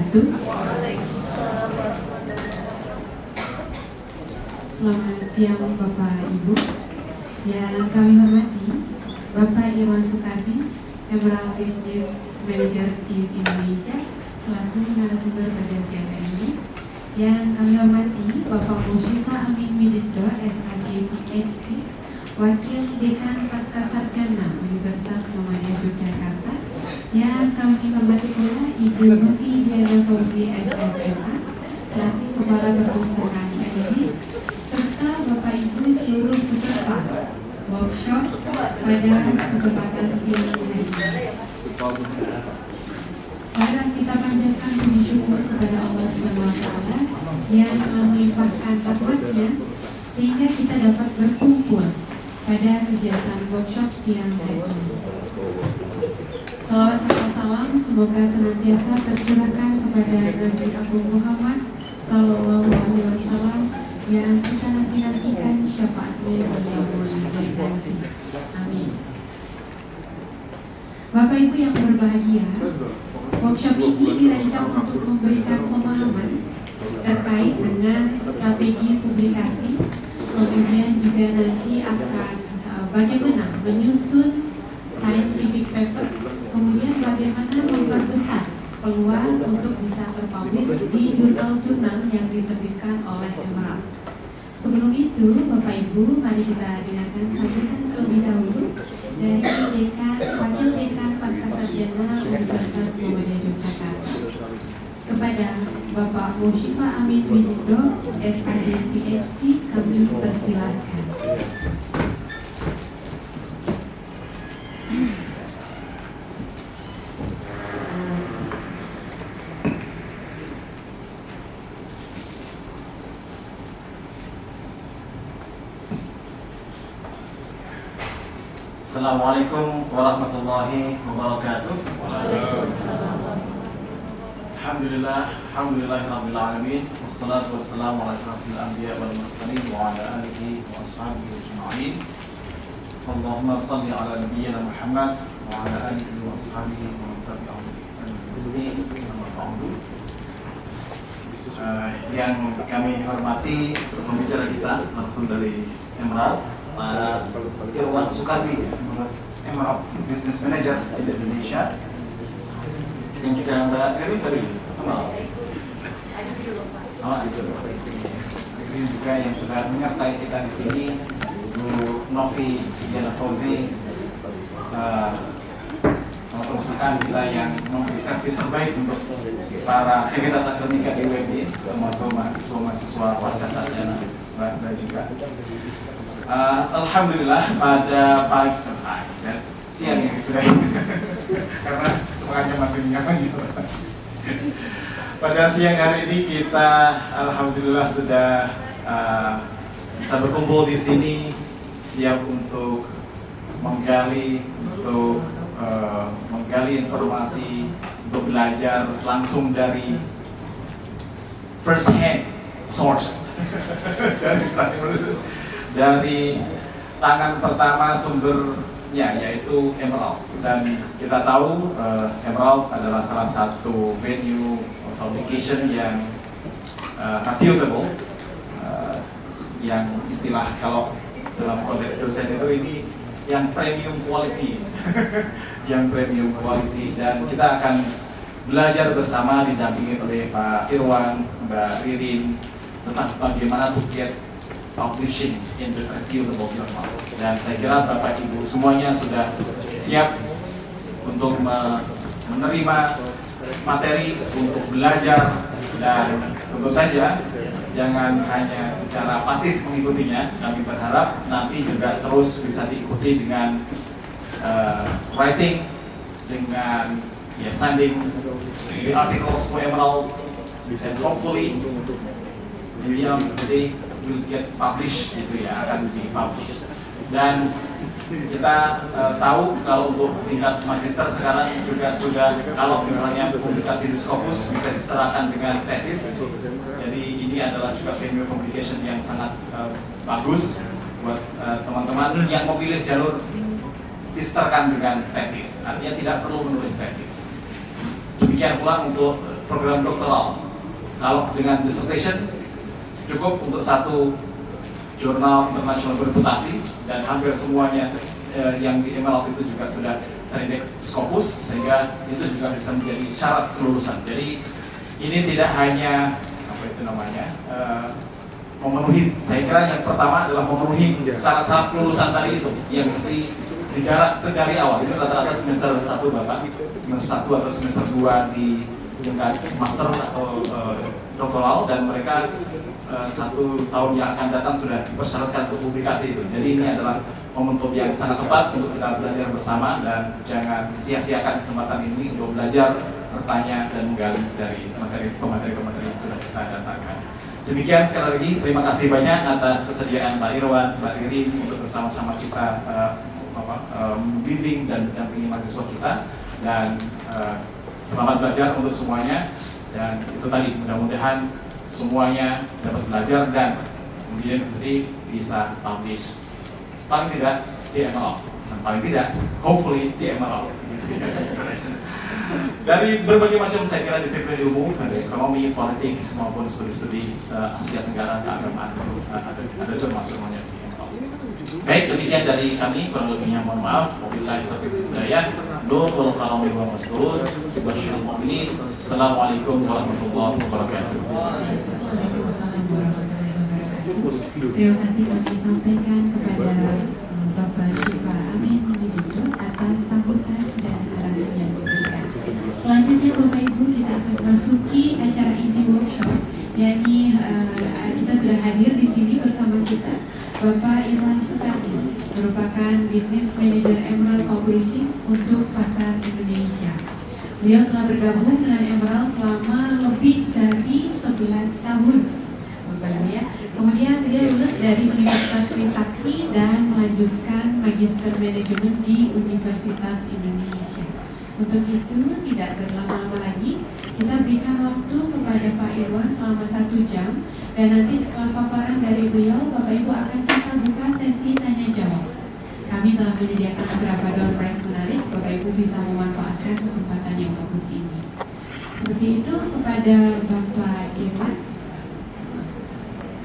wabarakatuh. Selamat siang Bapak Ibu. Yang kami hormati Bapak Irwan Sukardi, Emerald Business Manager in Indonesia, selaku narasumber pada siang hari ini. Yang kami hormati Bapak Musyifa Amin Widido, SAG PhD, Wakil Dekan Pascasarjana Universitas Muhammadiyah Yogyakarta. Yang kami hormati pula Ibu Novi Diana Fauzi, SSMA, selaku Kepala Perpustakaan MD, serta Bapak Ibu seluruh peserta workshop pada kesempatan siang hari ini. Mari kita panjatkan puji syukur kepada Allah Subhanahu wa Ta'ala yang telah melimpahkan rahmat-Nya sehingga kita dapat berkumpul pada kegiatan workshop siang hari ini. Salawat serta salam semoga senantiasa tercurahkan kepada Nabi Agung Muhammad Sallallahu Alaihi Wasallam yang kita nantikan syafaatnya di yaumul akhir nanti. Amin. Bapak Ibu yang berbahagia, workshop ini dirancang untuk memberikan pemahaman terkait dengan strategi publikasi, kemudian juga nanti akan bagaimana menyusun scientific paper, kemudian bagaimana memperbesar peluang untuk bisa terpublish di jurnal-jurnal yang diterbitkan oleh Emerald. Sebelum itu, Bapak Ibu, mari kita dengarkan sambutan terlebih dahulu dari Wakil Dekan Pascasarjana Universitas Muhammadiyah Yogyakarta kepada Bapak Musyifa Amin Widido, SAG PhD, kami persilahkan. Assalamualaikum warahmatullahi wabarakatuh. Alhamdulillahirabbil alamin, wassalatu wassalamu ala asyrafil anbiya wal mursalin wa ala alihi wa ashabihi ajma'in. Allahumma shalli ala nabiyyina Muhammad wa ala alihi wa ashabihi wa man tabi'ahum bi ihsan ila yaumil din. Yang kami hormati pembicara kita langsung dari Emerald, Pak Irwan Sukardi, Emerald Business Manager di Indonesia, yang juga Mbak Erin tadi Emerald. Ini juga yang sudah menyertai kita di sini, Bu Novi Diana Fauzi, perpustakaan kita yang memberi servis terbaik untuk para sivitas akademika di UMY, termasuk mahasiswa pascasarjana Mbak juga. Alhamdulillah pada pagi dan siang ini sudah karena semuanya masih nyaman gitu. Pada siang hari ini kita alhamdulillah sudah bisa berkumpul di sini, siap untuk menggali informasi, untuk belajar langsung dari first hand source dari tangan pertama sumbernya, yaitu Emerald. Dan kita tahu Emerald adalah salah satu venue publication yang reputable, yang istilah kalau dalam konteks dosen itu ini yang premium quality yang premium quality. Dan kita akan belajar bersama didampingi oleh Pak Irwan, Mbak Ririn, tentang bagaimana to get publishing in the reputable journal. Dan saya kira Bapak Ibu semuanya sudah siap untuk menerima materi, untuk belajar, dan tentu saja jangan hanya secara pasif mengikutinya. Kami berharap nanti juga terus bisa diikuti dengan writing, dengan sending the articles for Emerald, and hopefully maybe today will get published gitu ya, akan dipublish. Dan kita tahu kalau untuk tingkat magister sekarang juga sudah, kalau misalnya publikasi di Scopus bisa disetarakan dengan tesis. Jadi ini adalah juga venue publication yang sangat bagus buat teman-teman yang memilih jalur disetarkan dengan tesis. Artinya tidak perlu menulis tesis. Demikian pula untuk program doktoral. Kalau dengan dissertation cukup untuk satu jurnal internasional bereputasi, dan hampir semuanya yang di Emerald itu juga sudah terindeks Scopus, sehingga itu juga bisa menjadi syarat kelulusan. Jadi ini tidak hanya memenuhi, saya kira yang pertama adalah memenuhi syarat-syarat kelulusan tadi itu yang mesti digarap sedari awal. Itu rata-rata semester 1 Bapak, semester 1 atau semester 2 di tingkat master atau doktoral, dan mereka 1 tahun yang akan datang sudah dipersyaratkan untuk publikasi itu. Jadi ini adalah momentum yang sangat tepat untuk kita belajar bersama, dan jangan sia-siakan kesempatan ini untuk belajar, bertanya, dan menggali dari pemateri-pemateri yang sudah kita datangkan. Demikian, sekali lagi terima kasih banyak atas kesediaan Pak Irwan, Mbak Ririn untuk bersama-sama kita membimbing dan mendampingi mahasiswa kita, dan selamat belajar untuk semuanya. Dan itu tadi, mudah-mudahan semuanya dapat belajar dan kemudian nanti bisa publish, paling tidak di Emerald, dan paling tidak hopefully di Emerald. Dari berbagai macam, saya kira, disiplin ilmu, dari ekonomi, politik, maupun studi-studi Asia Tenggara, keagamaan, ada jurnal-jurnalnya di Emerald. Baik, demikian dari kami, kurang lebihnya mohon maaf. Wabillahi taufiq wal hidayah. Nurul qalami wa masturun, basyirul mu'minin. Assalamualaikum warahmatullahi wabarakatuh. Waalaikumsalam warahmatullahi wabarakatuh. Terima kasih kami sampaikan kepada Bapak Syifa Amin Widido atas sambutan dan arahan yang diberikan. Selanjutnya Bapak Ibu, kita akan masuki acara inti workshop, yakni kita sudah hadir di sini bersama kita Bapak Irwan Sukardi, merupakan Business Manager Emerald Publishing untuk pasar Indonesia. Beliau telah bergabung dengan Emerald selama lebih dari 11 tahun. Ya. Kemudian dia lulus dari Universitas Trisakti dan melanjutkan Magister Manajemen di Universitas Indonesia. Untuk itu, tidak berlama-lama lagi, kita berikan waktu kepada Pak Irwan selama 1 jam, dan nanti setelah paparan dari beliau, Bapak Ibu akan kita buka sesi tanya jawab. Kami telah menyediakan beberapa door prize menarik, Bapak Ibu bisa memanfaatkan kesempatan yang bagus ini. Seperti itu, kepada Bapak Irwan.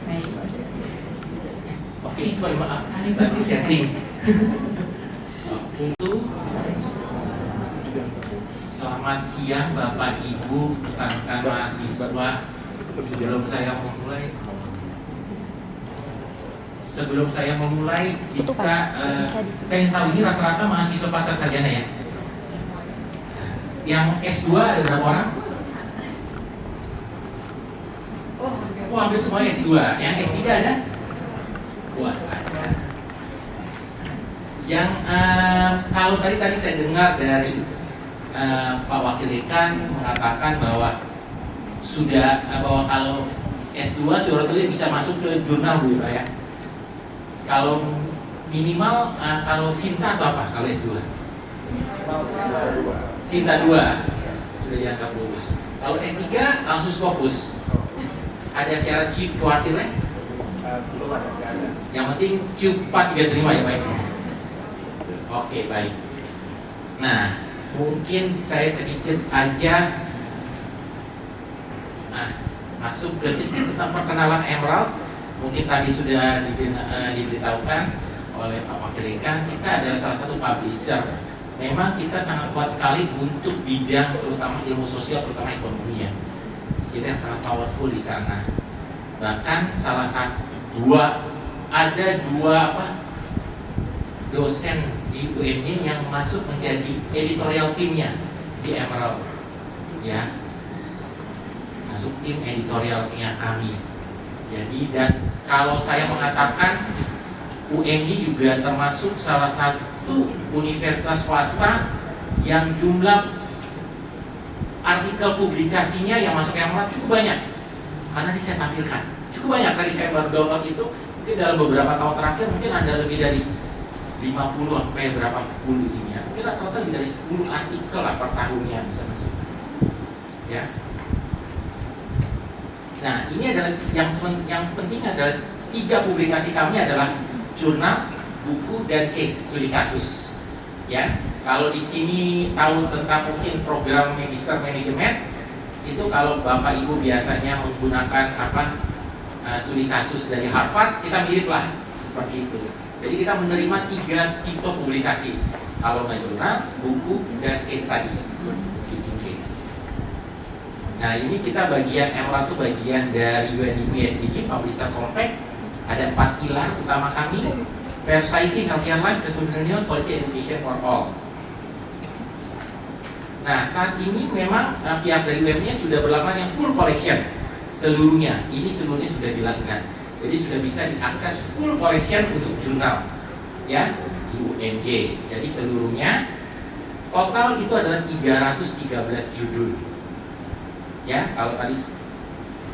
Baik. Oke, sorry, maaf, tadi setting. Untuk selamat siang Bapak Ibu rekan-rekan mahasiswa. Sebelum saya memulai bisa saya ingin tahu, ini rata-rata mahasiswa pasca sarjana ya. Yang S2 ada berapa orang? Oh, hampir semua S2. Yang S3 ada? Wah, ada. Yang kalau tadi saya dengar dari Pak Wakil Dekan mengatakan bahwa bahwa kalau S2 suratnya bisa masuk ke jurnal Bu ya. Kalau minimal kalau Sinta atau apa kalau S2? Sinta 2 sudah dianggap lulus. Kalau S3 langsung fokus. Ada syarat Q kuartilnya? Yang penting Q4 juga terima ya Pak. Oke, baik. Nah, mungkin saya sedikit aja masuk ke sedikit tentang perkenalan Emerald. Mungkin tadi sudah diberitahukan oleh Pak Wakil Dekan, kita adalah salah satu publisher. Memang kita sangat kuat sekali untuk bidang terutama ilmu sosial, terutama ekonomi ya. Kita yang sangat powerful di sana. Bahkan ada dua dosen di UMY yang masuk menjadi editorial timnya di Emerald, ya, masuk tim editorialnya kami. Jadi dan kalau saya mengatakan UMY juga termasuk salah satu universitas swasta yang jumlah artikel publikasinya yang masuk Emerald cukup banyak, karena ini saya tampilkan cukup banyak. Tadi saya baru download itu, mungkin dalam beberapa tahun terakhir mungkin ada lebih dari 50 sampai berapa puluh ini ya. Mungkin rata-rata lebih dari 10 artikel lah per tahunnya bisa masuk. Ya. Nah, ini adalah yang penting adalah 3 publikasi kami adalah jurnal, buku, dan case studi kasus. Ya, kalau di sini tahu tentang mungkin program Magister Manajemen, itu kalau Bapak Ibu biasanya menggunakan studi kasus dari Harvard, kita mirip lah seperti itu. Jadi kita menerima 3 tipe publikasi. Kalau nggak jurnal, buku, dan case study, teaching case. Nah ini kita bagian Emerald itu bagian dari UNDP SDG, Publisher Compact. Ada 4 pilar utama kami: Fair Society, Healthier Life, Responsible, Quality Education for All. Nah saat ini memang pihak dari UMnya sudah berlakukan yang full collection seluruhnya. Ini seluruhnya sudah dilakukan. Jadi sudah bisa diakses full collection untuk jurnal, ya, di UMY. Jadi seluruhnya total itu adalah 313 judul. Ya, kalau tadi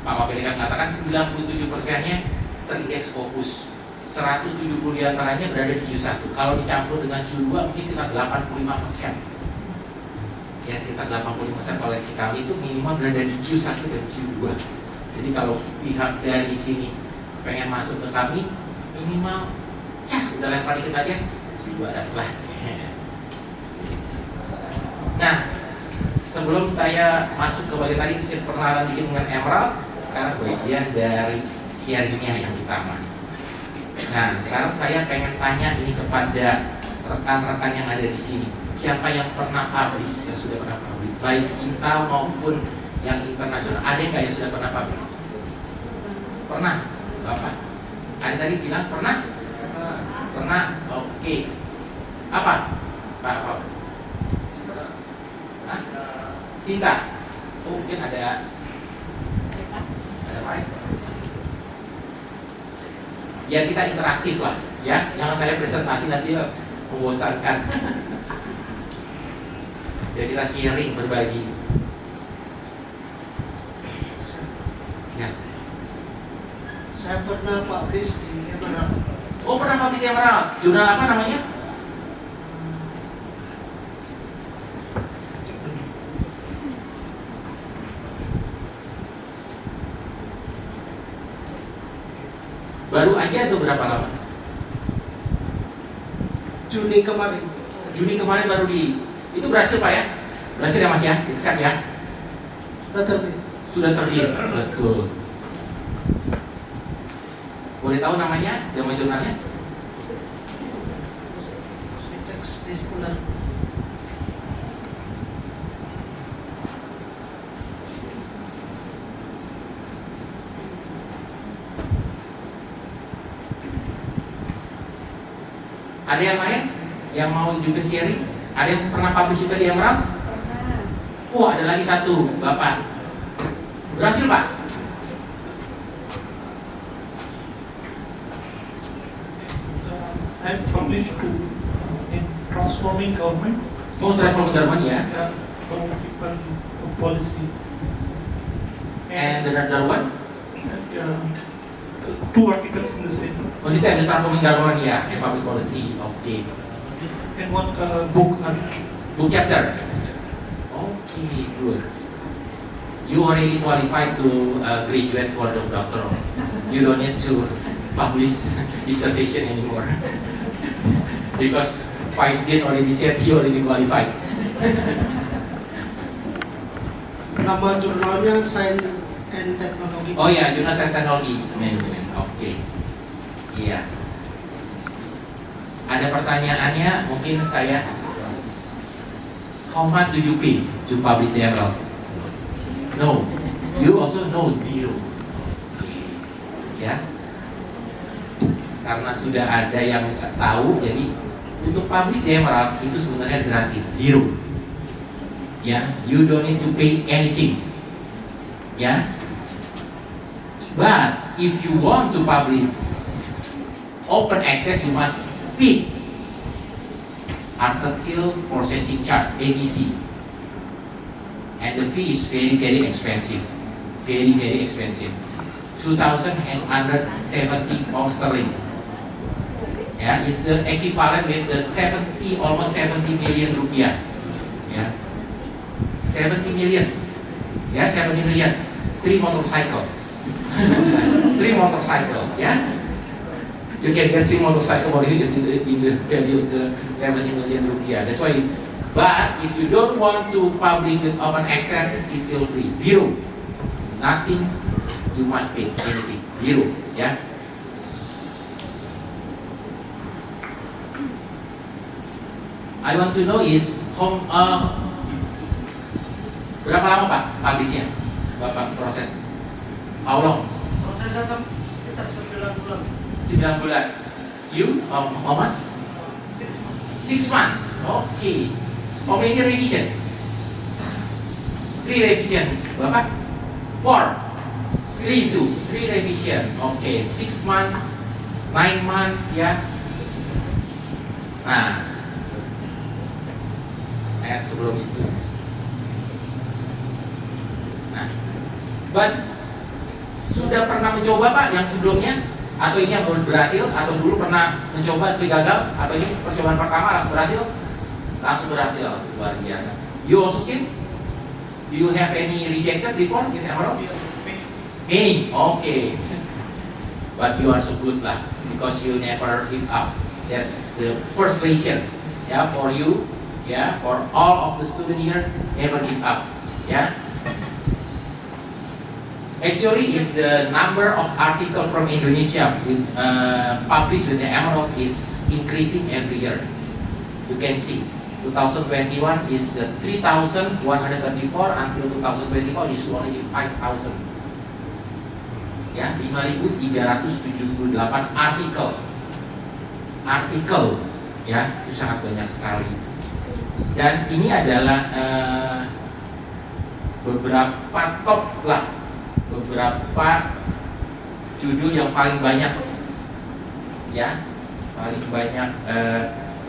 Pak Wakil Dekan mengatakan 97%-nya terindeks fokus, 170 diantaranya berada di Q1. Kalau dicampur dengan Q2 mungkin sekitar 85%. Ya, sekitar 80% koleksi kami itu minimal berada di Q1 dan Q2. Jadi kalau pihak dari sini pengen masuk ke kami, minimal udah lempar dikit aja Q2 dapat. Nah, sebelum saya masuk ke bagian tadi saya perkenalan dikit dengan Emerald, sekarang bagian dari sharingnya yang utama. Nah, sekarang saya pengen tanya ini kepada rekan-rekan yang ada di sini. Siapa yang pernah publish, yang sudah pernah publish, baik Sinta maupun yang internasional? Ada nggak yang sudah pernah publish? Pernah, Bapak? Ada tadi bilang pernah? Pernah. Oke. Apa, Pak? Hah? Sinta? Oh, mungkin ada baik. Ya kita interaktif lah, ya. Jangan saya presentasi nanti membosankan. Ya kita sharing, berbagi. Ya. Saya pernah publish di Emerald. Oh, pernah publish di Emerald. Jurnal apa namanya? Baru aja atau berapa lama? Juni kemarin. Juni kemarin baru di. Itu berhasil Pak ya? Berhasil ya Mas ya? Siap ya? Sudah terbit. Betul. Boleh tahu namanya? Nama jurnalnya? Ada yang lain yang mau juga sharing? Ada yang pernah publish juga di Emerald? Wah, ada lagi satu, Bapak. Berhasil Pak? I published in Transforming Government, Oh, Transforming Government ya. People Policy, And another one? two articles in the same, Oh, itu ada Transforming Government ya, and Public Policy. Oke. and one book. Book chapter. Okay, good. You already qualified to graduate for the doctoral. You don't need to publish dissertation anymore because 5 din already said you already qualified. Nama jurnalnya Science and Technology. Oh ya, jurnal Sains Teknologi Manajemen. Oke. Iya. Ada pertanyaannya, mungkin saya. How much do you pay to publish the Emerald? No. You also know zero. Ya. Karena sudah ada yang tahu, jadi untuk publish the Emerald itu sebenarnya gratis, zero. Ya, you don't need to pay anything. Ya. But if you want to publish open access, you must pay article processing charge (ABC), and the fee is very expensive, very expensive, 2,170 pounds sterling. Yeah, it's the equivalent with the almost 70 million rupiah. Yeah, 70 million. Yeah, 70 million. 3 motorcycle. 3 motorcycle. Yeah. You can get 3 motorcycle in the value of the 70 million rupiah. That's why But if you don't want to publish with open access, it's still free. Zero. Nothing you must pay. Anything. Zero. Ya. I want to know is berapa lama Pak publishnya? Bapak proses? How long? Proses datang sekitar 9 bulan. 9 bulan. You? How much? 6 months. Okay. How many revision? 3 revision. Berapa? 4. 3 revision. Okay. 6 months, 9 months ya. Nah, ayat sebelum itu. Nah, but sudah pernah mencoba Pak yang sebelumnya? Atau ini yang belum berhasil? Atau dulu pernah mencoba tapi gagal? Atau ini percobaan pertama langsung berhasil? Langsung berhasil, luar biasa. You also seen? Do you have any rejected before in Emerald? Many, okay. But you are so good lah, because you never give up. That's the first lesson, yeah, for you, yeah, for all of the student here, never give up, yeah. Actually, is the number of article from Indonesia with, published with the Emerald is increasing every year. You can see, 2021 is the 3,134 until 2024 is only 5,000. Ya, 5.378 artikel, ya, itu sangat banyak sekali. Dan ini adalah beberapa top lah, beberapa judul yang paling banyak, ya, paling banyak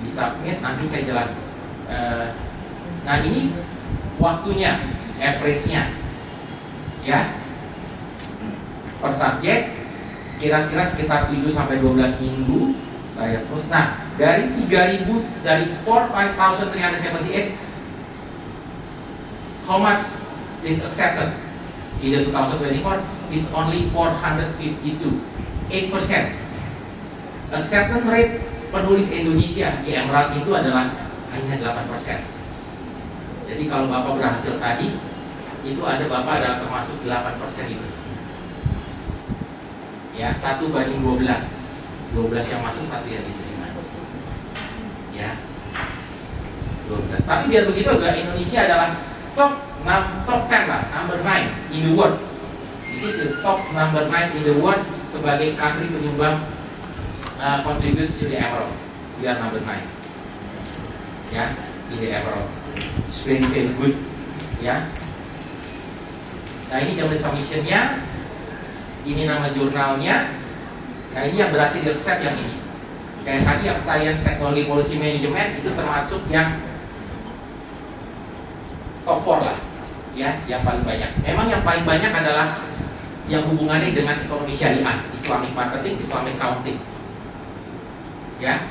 disubmit. Nanti saya jelas. Nah ini waktunya, average-nya, ya, per subjek kira-kira sekitar 7 sampai 12 minggu saya terus. Nah dari 3.000 dari 5,378, how much is accepted in the 2024 is only 452, 8%. Acceptance rate penulis Indonesia di Emerald itu adalah hanya 8%. Jadi kalau Bapak berhasil tadi, itu ada Bapak adalah termasuk 8% itu. Ya, 1/12. 12 yang masuk, 1 yang diterima. Ya. 12. Tapi biar begitu juga Indonesia adalah top 10 lah, number 9 in the world. This is the top number 9 in the world sebagai country penyumbang contribute to the Emerald. We are number 9. Ya, in the Emerald. It's very very good. Ya. Nah ini jam submission-nya. Ini nama jurnalnya. Nah ini yang berhasil di-accept yang ini. Kayak tadi yang Science Technology Policy Management itu termasuk yang top 4 lah, ya, yang paling banyak. Memang yang paling banyak adalah yang hubungannya dengan ekonomi syariah, Islamic marketing, Islamic accounting, ya.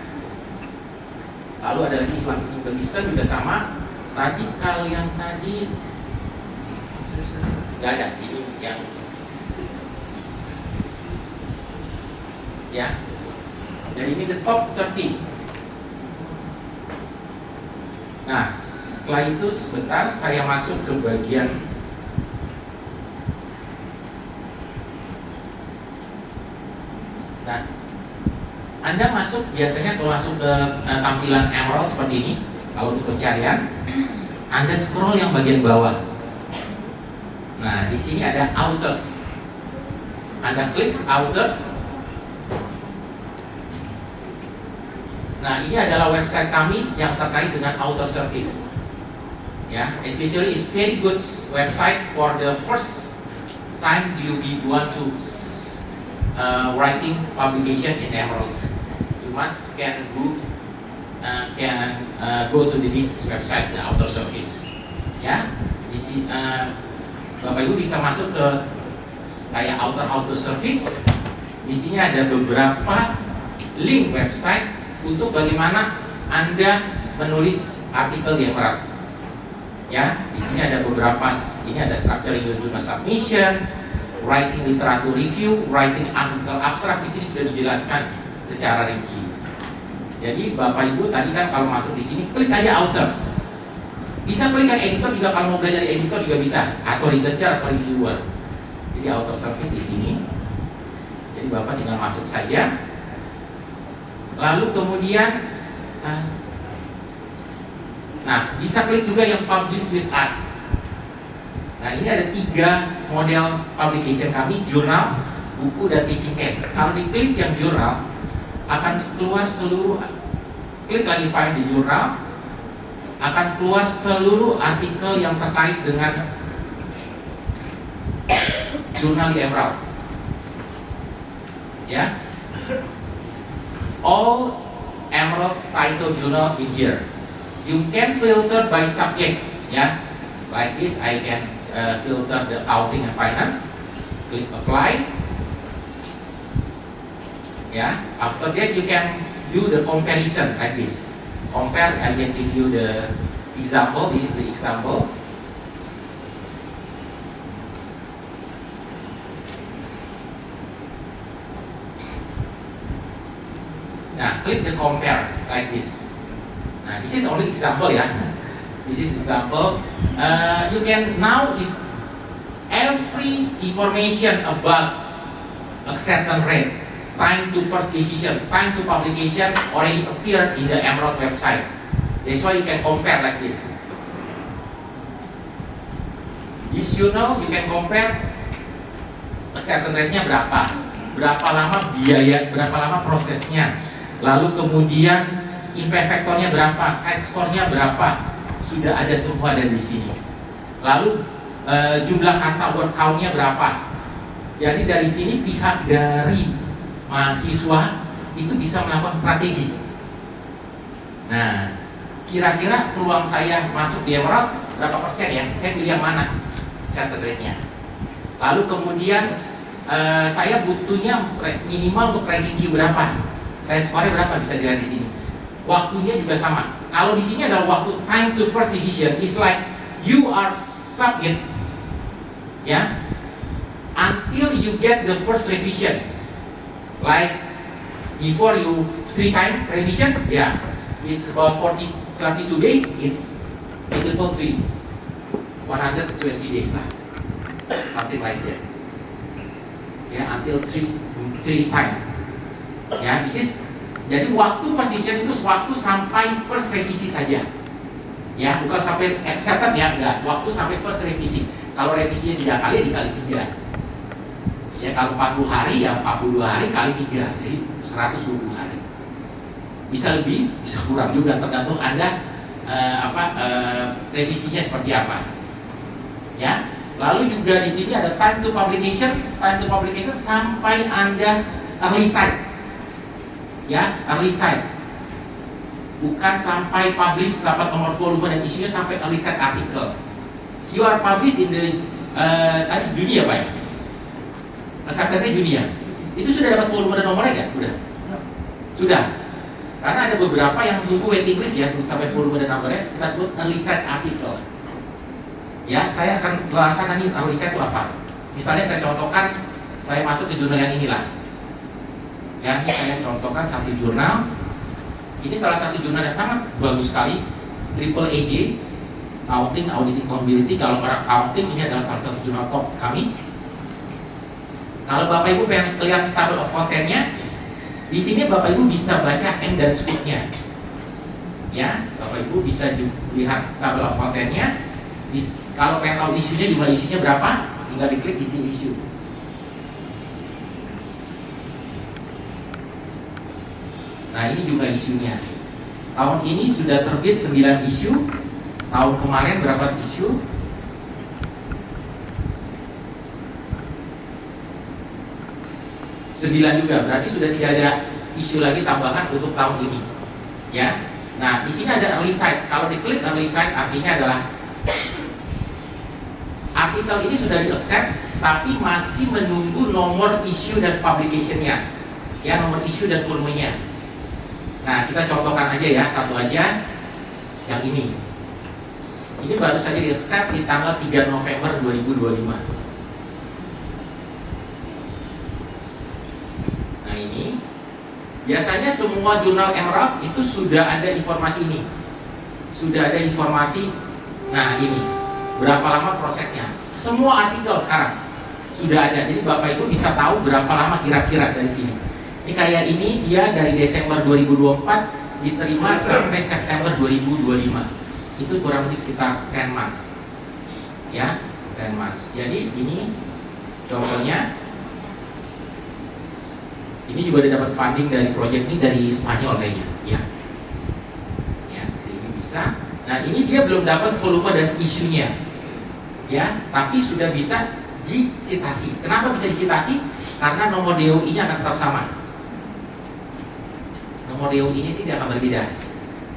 Lalu ada lagi Islamic Intelligence juga sama. Tadi kalau yang tadi nggak ada, ini yang, ya. Jadi ini the top 30. Nah, setelah itu sebentar saya masuk ke bagian Anda masuk biasanya kalau masuk ke tampilan Emerald seperti ini, kalau untuk pencarian, Anda scroll yang bagian bawah. Nah, di sini ada authors. Anda klik authors. Nah, ini adalah website kami yang terkait dengan author service. Ya, especially is very good website for the first time you want to writing publication in Emerald. You must can go to this website, the author service. Ya, di sini Bapak Ibu bisa masuk ke kayak author service. Di sini ada beberapa link website untuk bagaimana Anda menulis artikel di Emerald. Ya, di sini ada beberapa. Ini ada structuring your journal submission, writing literature review, writing article abstract. Di sini sudah dijelaskan secara rinci. Jadi Bapak Ibu tadi kan kalau masuk di sini klik aja authors. Bisa klik yang editor juga, kalau mau belajar dari editor juga bisa, atau researcher atau reviewer. Jadi author service di sini. Jadi Bapak tinggal masuk saja. Lalu kemudian nah, bisa klik juga yang publish with us. Nah, ini ada 3 model publication kami, jurnal, buku, dan teaching case. Kalau diklik yang jurnal, akan keluar seluruh, klik lagi file di jurnal, akan keluar seluruh artikel yang terkait dengan jurnal di Emerald. Ya, all Emerald title journal in here. You can filter by subject, ya. Like this, I can filter the accounting and finance. Click apply. Ya, after that you can do the comparison like this. Compare, I can give you the example. This is the example. Nah, click the compare like this. Nah, this is only example ya. This is example. You can now is every information about acceptance rate, time to first decision, time to publication already appeared in the Emerald website. That's why you can compare like this. This journal you can compare acceptance rate-nya berapa lama biaya, berapa lama prosesnya, lalu kemudian impact factor-nya berapa, side score-nya berapa, sudah ada semua dari sini. Lalu jumlah kata word count-nya berapa. Jadi dari sini pihak dari mahasiswa itu bisa melakukan strategi. Nah, kira-kira peluang saya masuk di Emerald berapa persen ya? Saya pilih yang mana? Acceptance rate-nya. Lalu kemudian saya butuhnya minimal untuk ranking Q berapa? Saya skornya berapa? Bisa dilihat di sini. Waktunya juga sama. Kalau di sini adalah waktu time to first decision. It's like you are submit, ya, until you get the first revision. Like before you 3 time revision, yeah, it's about 32 days is equal 3, 120 days lah, something like that. Ya, until 3 time. Ya, this is. Jadi waktu first decision itu waktu sampai first revisi saja. Ya, bukan sampai accepted ya, enggak. Waktu sampai first revisi. Kalau revisinya 3 kali, dikali 3. Ya, kalau 40 hari ya 42 hari kali 3. Jadi 120 hari. Bisa lebih, bisa kurang juga, tergantung Anda revisinya seperti apa. Ya. Lalu juga di sini ada time to publication. Time to publication sampai Anda early site. Ya, early site. Bukan sampai publish dapat nomor volume dan isunya, sampai early site artikel. You are published in the tadi dunia Pak ya? Acceptance dunia. Itu sudah dapat volume dan nomornya nggak? Udah. Sudah. Karena ada beberapa yang tunggu waiting list ya sampai volume dan nomornya, kita sebut early site artikel. Ya, saya akan terangkan nanti early site itu apa. Misalnya saya contohkan, saya masuk ke jurnal yang inilah. Ya, ini saya contohkan satu jurnal. Ini salah satu jurnal yang sangat bagus sekali, Triple AJ, Accounting, Auditing, Accountability. Kalau orang accounting, ini adalah salah satu jurnal top kami. Kalau Bapak Ibu pengen lihat table of content-nya, di sini Bapak Ibu bisa baca end dan scoop-nya. Ya, Bapak Ibu bisa lihat table of content-nya. Kalau pengen tahu isunya, jumlah isunya berapa, tinggal diklik di view issue. Nah, ini juga isunya. Tahun ini sudah terbit 9 isu. Tahun kemarin berapa isu? 9 juga. Berarti sudah tidak ada isu lagi tambahan untuk tahun ini. Ya. Nah, di sini ada early site. Kalau diklik early site artinya adalah artikel ini sudah di-accept, tapi masih menunggu nomor isu dan publication-nya. Ya, nomor isu dan volumenya. Nah, kita contohkan aja ya, satu aja yang ini. Ini baru saja di-accept di tanggal 3 November 2025. Nah, ini biasanya semua jurnal Emerald itu sudah ada informasi ini. Sudah ada informasi Nah ini, berapa lama prosesnya? Semua artikel sekarang sudah ada, jadi Bapak Ibu bisa tahu berapa lama kira-kira dari sini. Ini kayak ini dia dari Desember 2024 diterima sampai September 2025. Itu kurang lebih sekitar 10 months. Ya, 10 months. Jadi ini contohnya. Ini juga ada dapat funding dari proyek ini dari Spanyol kayaknya, ya. Ya, jadi ini bisa. Nah, ini dia belum dapat volume dan isunya. Ya, tapi sudah bisa disitasi. Kenapa bisa disitasi? Karena nomor DOI-nya akan tetap sama. Nomor DOI ini tidak akan berbeda.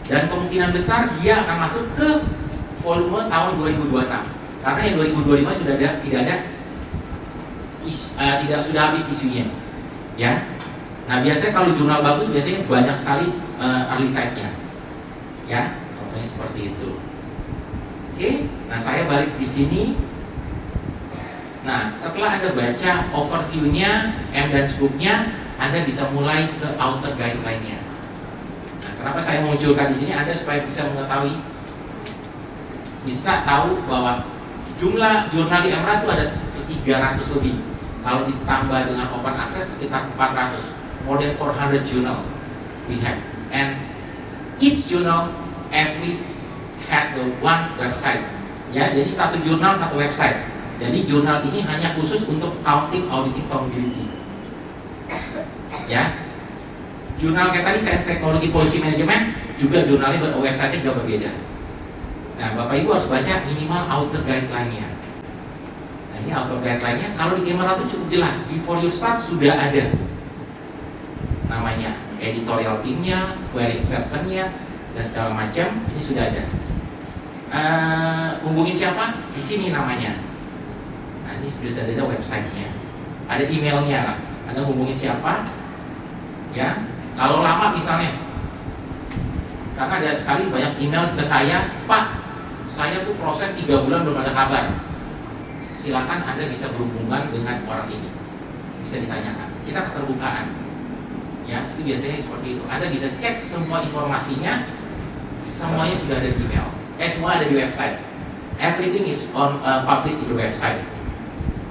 Dan kemungkinan besar dia akan masuk ke volume tahun 2026. Karena yang 2025 sudah ada, sudah habis isunya. Ya. Nah, biasanya kalau jurnal bagus biasanya banyak sekali early site-nya. Ya, contohnya seperti itu. Oke, nah saya balik di sini. Nah, setelah Anda baca overview-nya, M dan scoop-nya, Anda bisa mulai ke outer guideline-nya. Nah, kenapa saya munculkan di sini? Anda supaya bisa mengetahui, bisa tahu bahwa jumlah jurnal di Emerald itu ada 300 lebih. Kalau ditambah dengan open access sekitar 400. More than 400 journal we have, and each journal every had the one website. Ya, jadi satu jurnal satu website. Jadi jurnal ini hanya khusus untuk counting, auditing, accountability. Ya, jurnal kayak tadi Science Technology Policy Management juga jurnalnya website-nya juga berbeda. Nah, Bapak Ibu harus baca minimal outer guideline-nya. Nah, ini outer guideline-nya. Kalau di Emerald itu cukup jelas. Before you start sudah ada namanya, editorial teamnya, query acceptance-nya, dan segala macam. Ini sudah ada. Hubungin siapa? Di sini namanya. Nah, ini sudah ada website-nya, ada emailnya lah. Anda hubungin siapa? Ya, kalau lama misalnya, karena ada sekali banyak email ke saya, Pak, saya tuh proses 3 bulan belum ada kabar. Silakan Anda bisa berhubungan dengan orang ini, bisa ditanyakan. Kita keterbukaan. Ya, itu biasanya seperti itu. Anda bisa cek semua informasinya, semuanya sudah ada di email. Semua ada di website. Everything is on published di website.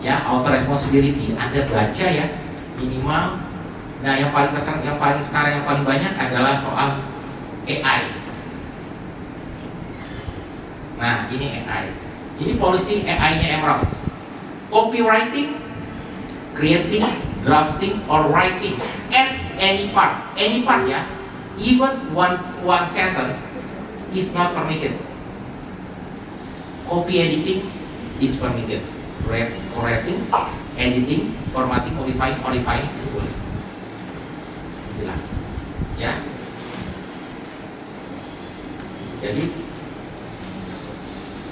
Ya, author responsibility. Anda baca ya, minimal. Nah, yang paling sekarang yang paling banyak adalah soal AI. Nah, ini AI. Ini policy AI-nya Emerald. Copywriting, creating, drafting, or writing at any part ya, even one sentence is not permitted. Copy editing is permitted. Correcting, editing, formatting, modifying itu boleh. Jelas, ya. Jadi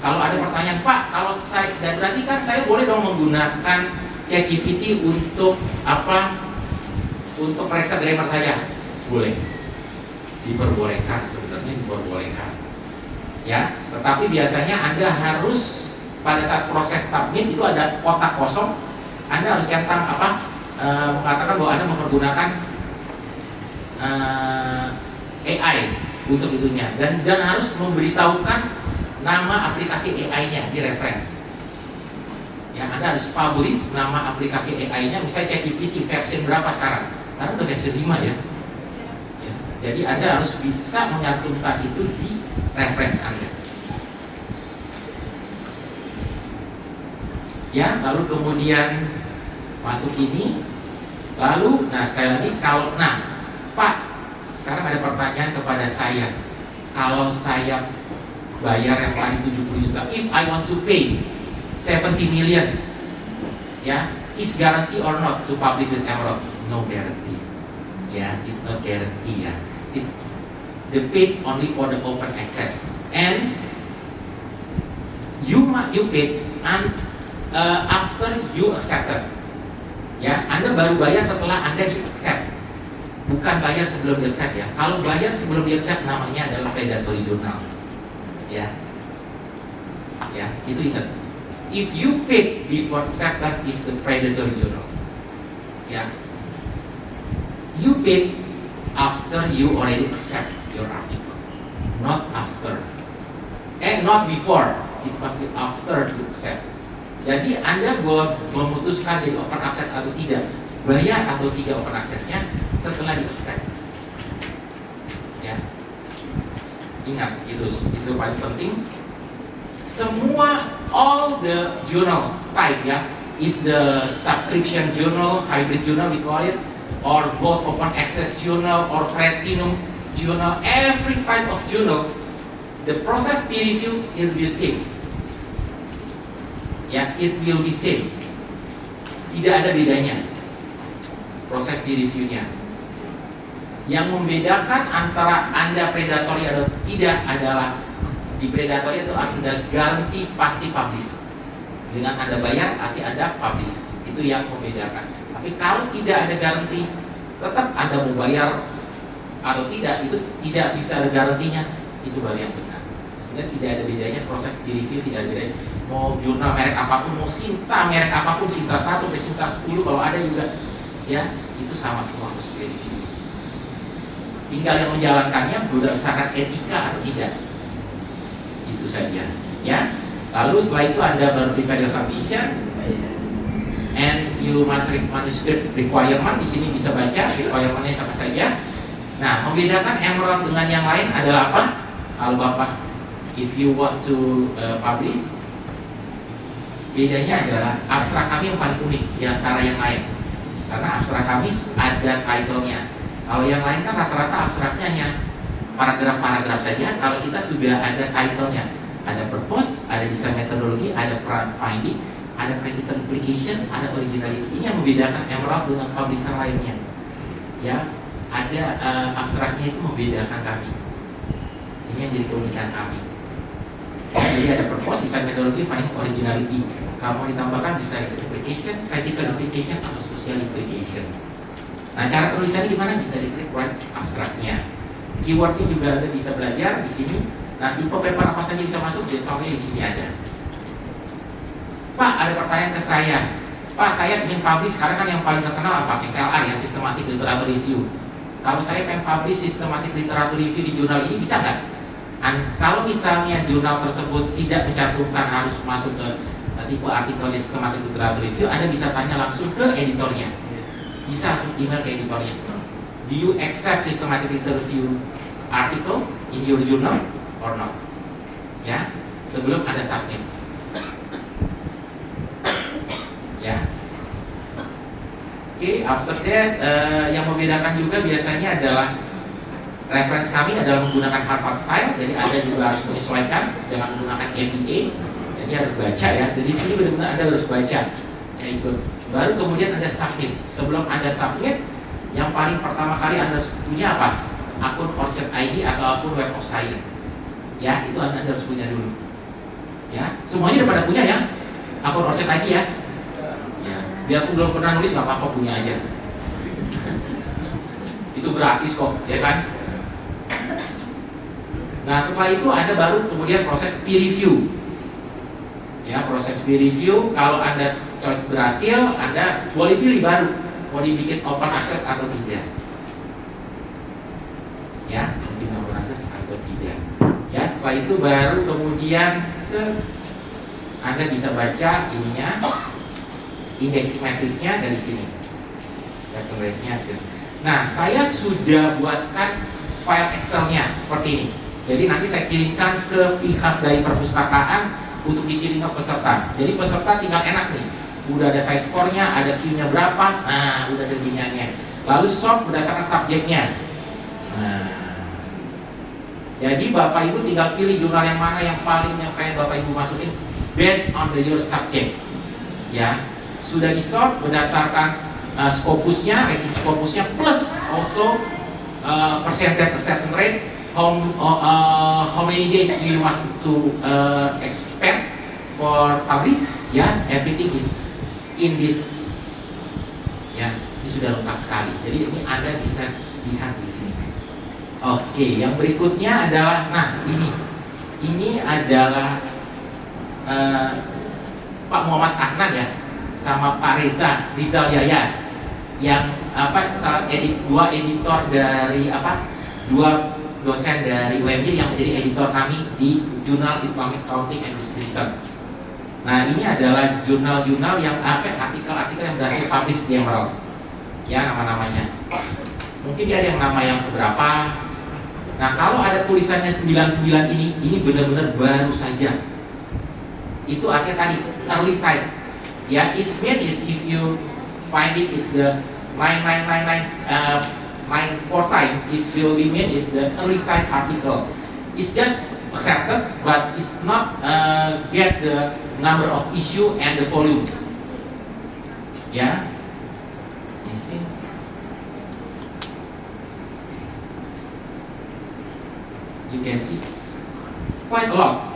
kalau ada pertanyaan, Pak, kalau saya, dan berarti kan saya boleh dong menggunakan ChatGPT untuk apa? Untuk periksa grammar saya, boleh, diperbolehkan, sebenarnya diperbolehkan, ya. Tetapi biasanya Anda harus pada saat proses submit itu ada kotak kosong, Anda harus centang apa? Mengatakan bahwa Anda mempergunakan AI untuk itunya, dan harus memberitahukan nama aplikasi AI-nya di reference. Ya, Anda harus publish nama aplikasi AI-nya, misalnya ChatGPT versi berapa sekarang? Karena udah versi 5 ya. Ya. Jadi Anda harus bisa menyantumkan itu di reference Anda. Ya, lalu kemudian masuk ini. Lalu, nah sekali lagi kalau, nah Pak, sekarang ada pertanyaan kepada saya. Kalau saya bayar yang tadi 70 juta, if I want to pay 70 million, ya, is guarantee or not to publish with Emerald? No guarantee. Ya, it's not guarantee ya. The paid only for the open access, and you paid after you accepted. Ya, Anda baru bayar setelah Anda di-accept, bukan bayar sebelum di-accept ya. Kalau bayar sebelum di-accept namanya adalah predatory journal. Ya, ya, itu ingat. If you paid before acceptance is the predatory journal. Ya, you paid after you already accept your article, not after. Not before, it must be after you accept. Jadi Anda boleh memutuskan jadi open access atau tidak, bayar atau tidak open access-nya setelah di accept. Ya, ingat itu paling penting. Semua all the journal type ya, is the subscription journal, hybrid journal we call it, or both open access journal or platinum journal, every type of journal, the process peer review is the same. Ya, it will be same. Tidak ada bedanya proses peer review-nya. Yang membedakan antara Anda predatory atau tidak adalah di predatory itu sudah garansi pasti publish. Dengan Anda bayar pasti Anda publish. Itu yang membedakan. Tapi kalau tidak ada garansi, tetap Anda mau bayar atau tidak, itu tidak bisa ada garantinya. Itu baru yang benar. Sebenarnya tidak ada bedanya, proses peer review tidak ada bedanya. Mau jurnal merek apapun, mau Sinta merek apapun, Sinta 1 sampai Sinta 10 kalau ada juga, ya itu sama semua proses peer review. Tinggal yang menjalankannya berdasarkan etika atau tidak. Itu saja, ya. Lalu setelah itu Anda baru prepare your submission, and you must read manuscript requirement. Di sini bisa baca requirement-nya apa saja. Nah, membedakan Emerald dengan yang lain adalah apa? Kalau Bapak, if you want to publish, bedanya adalah abstrak kami yang paling unik di antara yang lain. Karena abstrak kami ada title-nya. Kalau yang lain kan rata-rata abstraknya hanya paragraf-paragraf saja. Kalau kita sudah ada title-nya, ada purpose, ada design methodology, ada finding, ada practical implication, ada originality. Ini yang membedakan Emerald dengan publisher lainnya. Ya, ada abstraknya itu membedakan kami. Ini yang jadi keunikan kami. Ya, jadi ada purpose, design methodology, finding, originality. Kalau ditambahkan design implication, practical implication, atau social implication. Nah, cara penulisannya gimana? Bisa diklik write abstraknya. Keywordnya juga Anda bisa belajar di sini. Nah, tipe paper apa saja bisa masuk, contohnya di sini ada. Pak, ada pertanyaan ke saya. Pak, saya ingin publish, sekarang kan yang paling terkenal apa? SLR ya, Systematic Literature Review. Kalau saya pengen publish Systematic Literature Review di jurnal ini, bisa nggak? Kalau misalnya jurnal tersebut tidak mencantumkan harus masuk ke tipe artikel Systematic Literature Review, Anda bisa tanya langsung ke editornya. Bisa langsung email ke editornya. Do you accept Systematic Literature Review article in your journal or not? Ya, sebelum Anda submit. Ya. Oke, after that yang membedakan juga biasanya adalah reference kami adalah menggunakan Harvard Style. Jadi Anda juga harus menyesuaikan dengan menggunakan APA. Jadi harus baca ya. Jadi sini benar-benar Anda harus baca. Ya itu. Baru kemudian Anda submit. Sebelum Anda submit, yang paling pertama kali Anda punya apa? Akun Orchard ID atau akun Web of Science. Ya, itu Anda harus punya dulu. Ya, semuanya udah pada punya ya. Akun Orchard ID ya. Ya, biarpun belum pernah nulis nggak apa-apa, punya aja. Itu gratis kok, ya kan? Nah, setelah itu Anda baru kemudian proses peer review. Ya, proses peer review. Kalau Anda berhasil, Anda boleh pilih baru mau dibikin open access atau tidak. Ya, bikin open access atau tidak. Ya, setelah itu baru kemudian Anda bisa baca ininya, indexing matrixnya dari sini. Second rate-nya. Nah, saya sudah buatkan file Excel-nya seperti ini. Jadi nanti saya kirimkan ke pihak dari perpustakaan untuk dikirim ke peserta. Jadi peserta tinggal enak nih. Udah ada size score-nya, ada Q-nya berapa, nah udah ada binaannya. Lalu sort berdasarkan subjeknya. Nah, jadi Bapak Ibu tinggal pilih jurnal yang mana yang paling yang pengen Bapak Ibu masukin based on your subject. Ya, sudah di sort berdasarkan scopusnya, rating scopusnya plus also percentage acceptance rate. How many days do you must to expect for publish? Ya, everything is in this. Ya, ini sudah lengkap sekali. Jadi ini Anda bisa lihat di sini. Oke, yang berikutnya adalah, nah ini adalah Pak Muhammad Ahnan ya, sama Pak Rizal Yaya, yang dua editor dari dua dosen dari UMY yang menjadi editor kami di Jurnal Islamic Accounting and Business Research. Nah, ini adalah jurnal-jurnal yang artikel-artikel yang berhasil publish di Emerald. Ya, nama-namanya. Mungkin dia ada yang nama yang keberapa. Nah, kalau ada tulisannya 99 ini benar-benar baru saja. Itu artinya tadi early site. Ya, its mean is if you find it is the 9 time is will be mean is the early site article. It's just accepted, but it's not get the number of issue and the volume. Ya, you see. You can see quite a lot.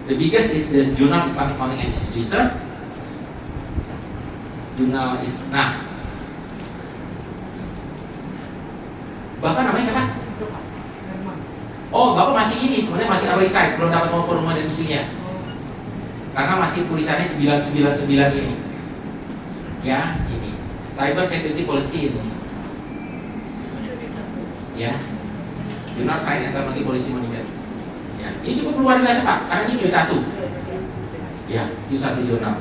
The biggest is the Journal Islamic Accounting and Business Research. Jurnal Bapak namanya siapa? Oh, Bapak masih ini, sebenarnya masih early site, belum dapat volume dan isinya. Karena masih tulisannya 999 ini. Ya, ini. Cyber Security Policy ini. Ya. Jurnal Science and Technology Policy Management. Ya, ini cukup luar biasa, Pak, karena ini Q1. Ya, Q1 jurnal.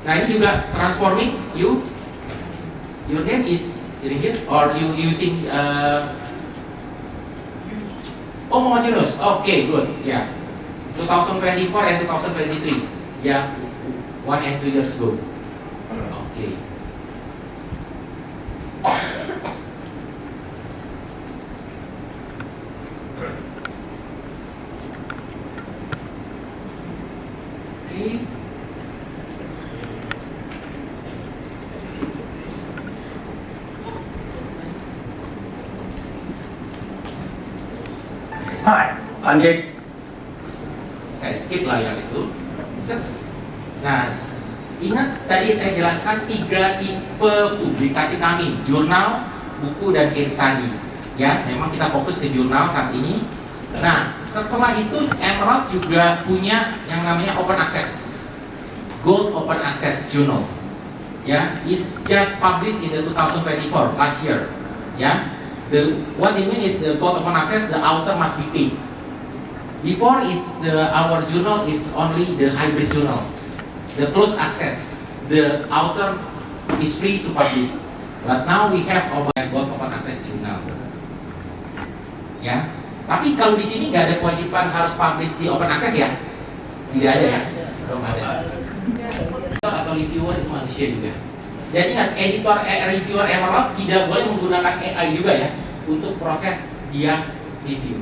Nah, ini juga transforming your name is here or you using homogeneous. Okay, good. Yeah. 2024 and 2023. Yeah. 1 and 2 years ago. Okay. Okay. Hi, Anjay. Saya skip lah yang itu. Nah, ingat tadi saya jelaskan 3 tipe publikasi kami, jurnal, buku, dan case study. Ya, memang kita fokus ke jurnal saat ini. Nah, setelah itu Emerald juga punya yang namanya Open Access, Gold Open Access Journal. Ya, is just published in the 2024 last year. Ya. What it means is the Gold Open Access, the author must be paid. Before our journal is only the hybrid journal, the closed access. The author is free to publish. But now we have Gold Open Access journal. Ya, tapi kalau di sini nggak ada kewajiban harus publish di Open Access ya, tidak ada ya, belum ada. Editor atau reviewer itu manusia juga. Dan ingat, reviewer Emerald tidak boleh menggunakan AI juga ya untuk proses dia review.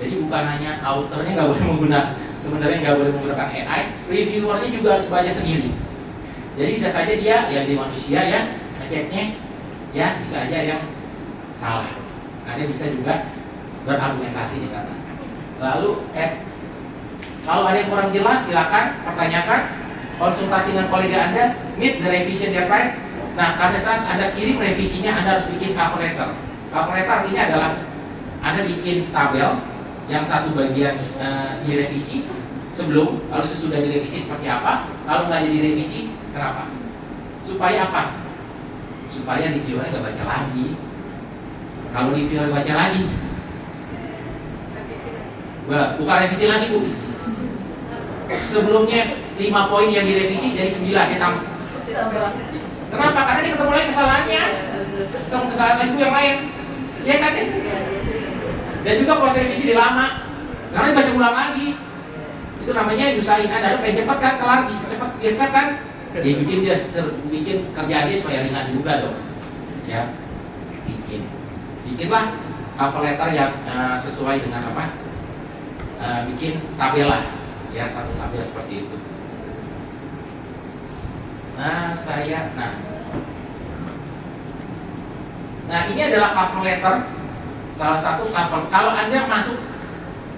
Jadi bukan hanya authornya nggak boleh menggunakan AI, reviewernya juga harus baca sendiri. Jadi bisa saja dia ya di manusia ya ngeceknya ya bisa aja yang salah. Ada bisa juga berargumentasi di sana. Lalu kalau ada yang kurang jelas silakan pertanyakan. Konsultasi dengan kolega Anda, meet the revision deadline. Nah, pada saat Anda kirim revisinya, Anda harus bikin cover letter. Cover letter artinya adalah Anda bikin tabel yang satu bagian direvisi sebelum, lalu sesudah direvisi seperti apa. Kalau nggak jadi direvisi, kenapa? Supaya apa? Supaya reviewernya nggak baca lagi. Kalau reviewer baca lagi, bukan revisi lagi, Bu. Sebelumnya 5 poin yang direvisi jadi 9 dia tambah. Kenapa? Karena dia ketemu lagi kesalahannya, ketemu kesalahan lagi yang lain, ya kan? Dan juga proses revisi jadi lama, karena dibaca ulang lagi. Itu namanya nyusahin kan, lalu pengen cepet kan, kelar, cepet biasa kan? Dia bikin kerjaan dia supaya ringan juga dong, ya. Bikinlah cover letter yang sesuai dengan apa? Bikin tabel lah, ya satu tabel seperti itu. Nah ini adalah cover letter, salah satu cover. Kalau Anda masuk,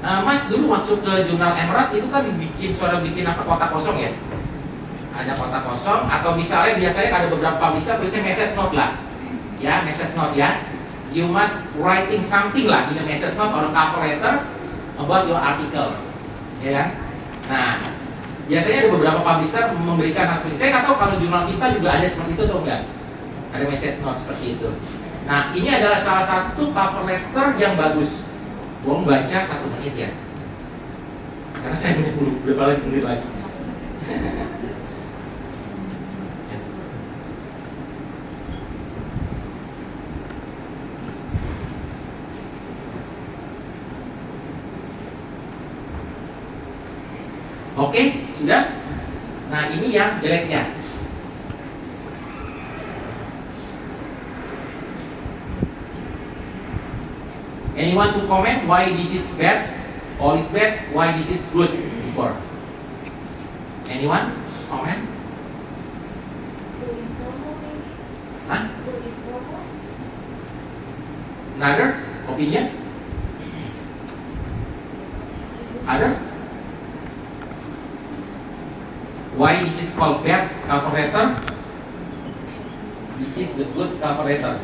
Mas dulu masuk ke jurnal Emerald itu kan bikin apa, kotak kosong ya? Ada kotak kosong atau misalnya biasanya ada beberapa publisher tulisnya message note lah, ya message note ya. You must writing something lah in a message note or cover letter about your article, ya kan? Nah, Biasanya ada beberapa publisher memberikan hal seperti itu. Saya nggak tahu kalau jurnal Sinta juga ada seperti itu atau enggak. Ada message note seperti itu. Nah, ini adalah salah satu cover letter yang bagus. Gua baca 1 menit ya. Karena saya punya berapa menit lagi. Oke, sudah? Nah, ini yang jeleknya. Anyone to comment why this is bad? Call it bad, why this is good before? Anyone? Comment? Huh? Another opinion? Others? Why this is called bad cover letter? This is the good cover letter.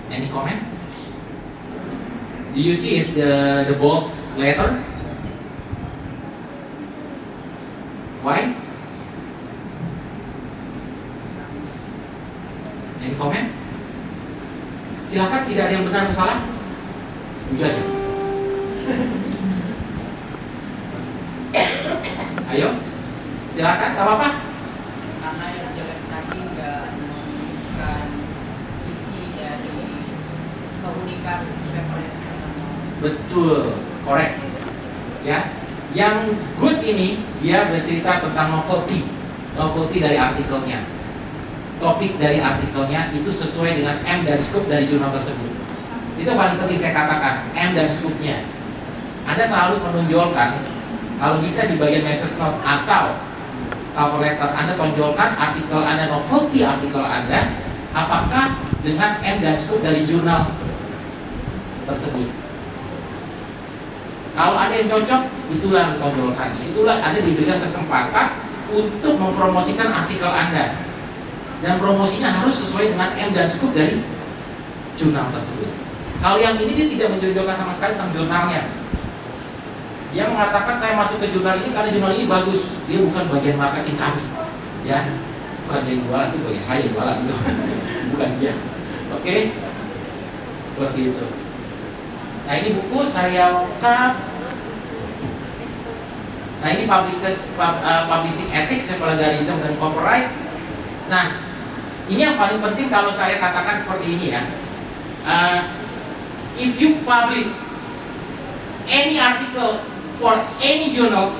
Any comment? Do you see is the bold letter? Why? Any comment? Silakan, tidak ada yang benar atau salah. Hujat ya. Ayo, silakan, tak apa-apa. Karena yang jelek tadi nggak menunjukkan isi dari keunikan referensi. Betul, correct. Ya, yang good ini dia bercerita tentang novelty dari artikelnya. Topik dari artikelnya itu sesuai dengan M dan scope dari jurnal tersebut. Itu paling penting saya katakan, M dan scope-nya. Anda selalu menonjolkan, kalau bisa di bagian message note atau cover letter Anda tonjolkan artikel Anda, novelty artikel Anda, apakah dengan M dan scope dari jurnal tersebut. Kalau ada yang cocok, itulah yang ditonjolkan. Disitulah Anda diberikan kesempatan untuk mempromosikan artikel Anda. Dan promosinya harus sesuai dengan M dan scope dari jurnal tersebut. Kalau yang ini dia tidak menonjolkan sama sekali tentang jurnalnya. Dia mengatakan saya masuk ke jurnal ini karena jurnal ini bagus. Dia bukan bagian marketing kami, ya, bukan dia jualan, itu bagian saya jualan itu, bukan dia. Oke, seperti itu. Nah, ini buku saya lengkap. Nah, ini publishing ethics, plagiarism dan copyright. Nah, ini yang paling penting kalau saya katakan seperti ini ya. If you publish any article for any journals,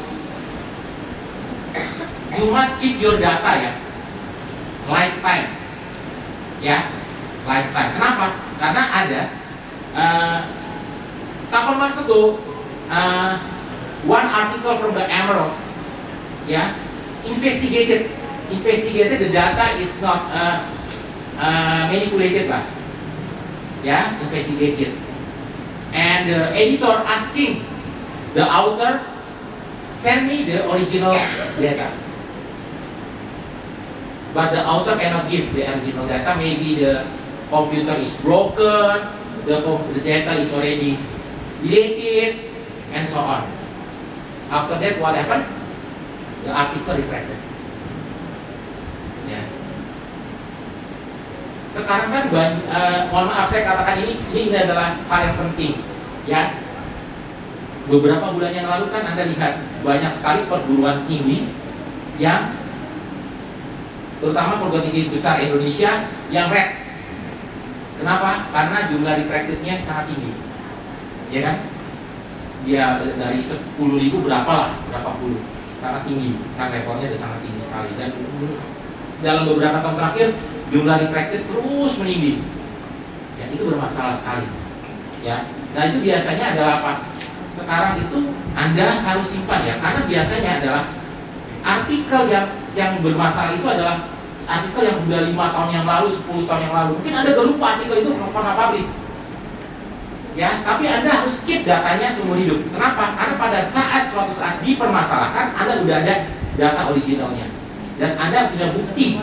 you must keep your data ya, lifetime, ya, lifetime. Kenapa? Karena ada couple months ago, one article from the Emerald, ya, investigated the data is not manipulated lah, ya, investigated, and the editor asking the author send me the original data, but the author cannot give the original data. Maybe the computer is broken, the data is already deleted, and so on. After that, what happened? The article retracted. Ya. Sekarang kan mohon maaf saya katakan ini adalah hal yang penting, ya. Beberapa bulan yang lalu kan Anda lihat banyak sekali perguruan tinggi yang, terutama perguruan tinggi besar Indonesia yang red. Kenapa? Karena jumlah retracted-nya sangat tinggi, ya kan? Dia dari 10.000 berapa puluh, sangat tinggi, sangat levelnya sudah sangat tinggi sekali. Dan dalam beberapa tahun terakhir jumlah retracted terus meninggi, ya, itu bermasalah sekali, ya. Nah, itu biasanya adalah apa? Sekarang itu Anda harus simpan ya, karena biasanya adalah artikel yang bermasalah itu adalah artikel yang sudah 5 tahun yang lalu, 10 tahun yang lalu. Mungkin Anda udah lupa artikel itu pernah publish, ya, tapi Anda harus keep datanya seumur hidup. Kenapa? Karena pada suatu saat dipermasalahkan, Anda udah ada data originalnya dan Anda punya bukti,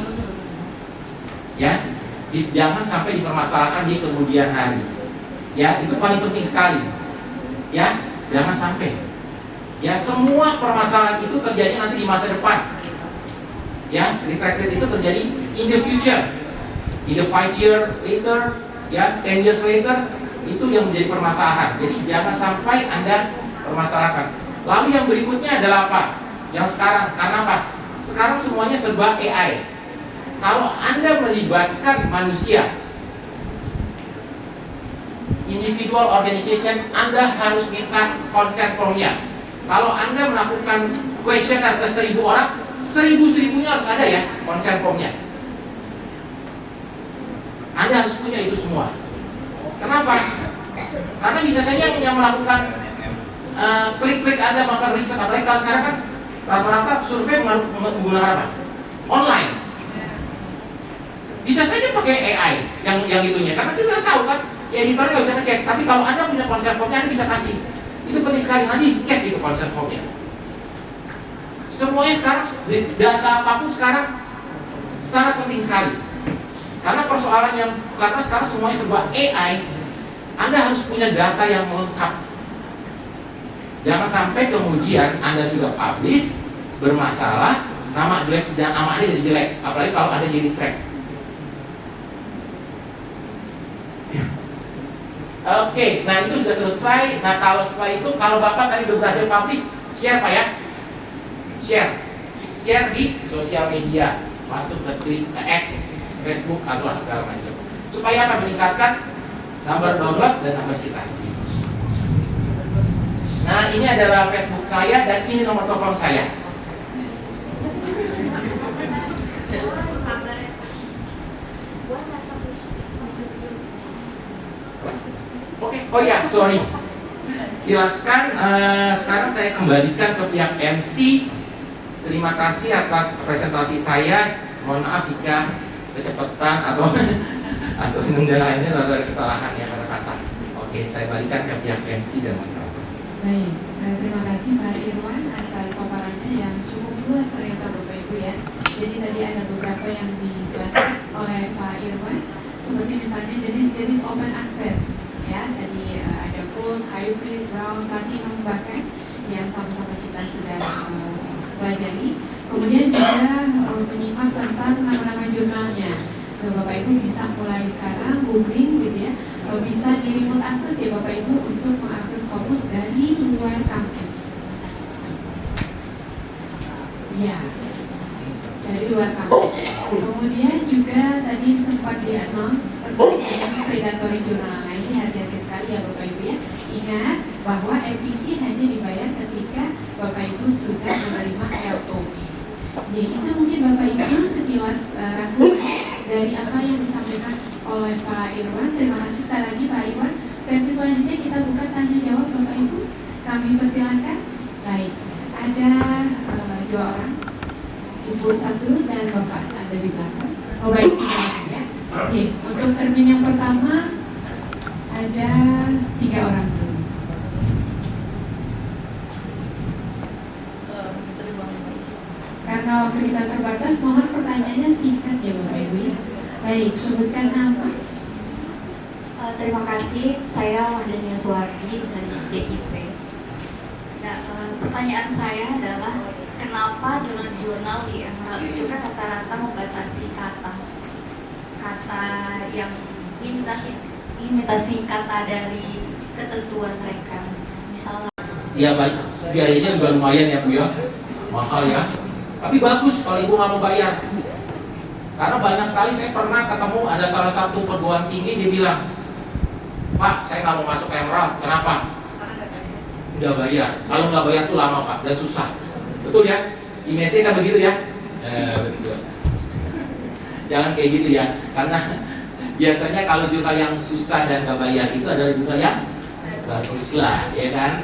ya. Jangan sampai dipermasalahkan di kemudian hari, ya. Itu paling penting sekali, ya. Jangan sampai, Ya, semua permasalahan itu terjadi nanti di masa depan. Ya, retracted itu terjadi in the future, in the 5 years later, ya, 10 years later, itu yang menjadi permasalahan. Jadi jangan sampai Anda permasalahkan. Lalu yang berikutnya adalah apa? Yang sekarang, karena apa? Sekarang semuanya serba AI. Kalau Anda melibatkan manusia, individual organization, Anda harus minta consent formnya. Kalau Anda melakukan questionnaire ke 1000 orang, 1000-1000-nya harus ada ya consent formnya. Anda harus punya itu semua. Kenapa? Karena bisa saja yang melakukan klik-klik Anda melakukan riset, apalagi kalau sekarang kan rata-rata survei menggunakan apa? Online. Bisa saja pakai AI yang itunya, karena kita nggak tahu kan, si editor nggak bisa ngecek. Tapi kalau Anda punya consent formnya, Anda bisa kasih. Itu penting sekali, nanti cek itu consent formnya. Semuanya sekarang, data apapun sekarang sangat penting sekali. Karena persoalan karena sekarang semuanya serba AI, Anda harus punya data yang lengkap. Jangan sampai kemudian Anda sudah publish, bermasalah, nama jelek dan nama Anda jadi jelek. Apalagi kalau Anda jadi track. Oke, nah itu sudah selesai. Nah kalau setelah itu, kalau Bapak tadi sudah berhasil publish, share Pak ya. Share di sosial media, masuk ke Twitter, X, Facebook, atau segala macam. Supaya akan meningkatkan nomor download dan nomor citasi. Nah ini adalah Facebook saya dan ini nomor telepon saya. Oke, oh ya, sorry. Silakan sekarang saya kembalikan ke pihak MC. Terima kasih atas presentasi saya. Mohon maaf jika kecepatan atau yang lainnya ada kesalahan ya kata-kata. Oke, saya balikan ke pihak MC dan moderator. Baik, terima kasih Pak Irwan atas paparannya yang cukup luas ternyata Bapak Ibu ya. Jadi tadi ada beberapa yang dijelaskan oleh Pak Irwan, seperti misalnya jenis-jenis open access ya. Tadi ada gold, hybrid, brown, platinum bahkan yang sama-sama kita sudah pelajari. Kemudian juga menyimak tentang nama-nama jurnalnya. Bapak Ibu bisa mulai sekarang googling gitu ya. Bisa di remote access ya Bapak Ibu untuk mengakses Scopus dari luar kampus. Ya, dari luar kampus. Kemudian juga tadi sempat di-announce tentang predatory jurnal. Nah ini hati-hati sekali ya Bapak Ibu ya. Ingat bahwa EPC hanya dibayar ketika Bapak Ibu sudah menerima LOE. Jadi itu mungkin Bapak Ibu sekilas rangkuman dari apa yang disampaikan oleh Pak Irwan. Terima kasih sekali lagi Pak Irwan. Sesi selanjutnya kita buka tanya jawab Bapak Ibu. Kami persilakan. Baik, ada 2 orang, Ibu 1 dan Bapak ada di belakang. Oh baik, ya. Oke, untuk termin yang pertama ada 3 orang dulu. Karena waktu kita terbatas, mohon pertanyaannya singkat ya Bapak Ibu ya. Baik, sebutkan nama. Terima kasih, saya Wahdania Suwardi dari DIP. Nah, pertanyaan saya adalah kenapa jurnal-jurnal di Emerald itu kan rata-rata membatasi kata yang imitasi kata dari ketentuan mereka. Misalnya Ya baik, biayanya juga lumayan ya Bu ya, mahal ya. Tapi bagus kalau Ibu nggak mau bayar. Karena banyak sekali saya pernah ketemu ada salah satu perguruan tinggi, dia bilang, Pak, saya nggak mau masuk Emerald. Kenapa? Udah bayar. Kalau nggak bayar tuh lama Pak dan susah. Betul ya? IMC kan begitu ya? Betul. Jangan kayak gitu ya. Karena biasanya kalau jurnal yang susah dan nggak bayar itu adalah jurnal yang bagus lah, ya kan?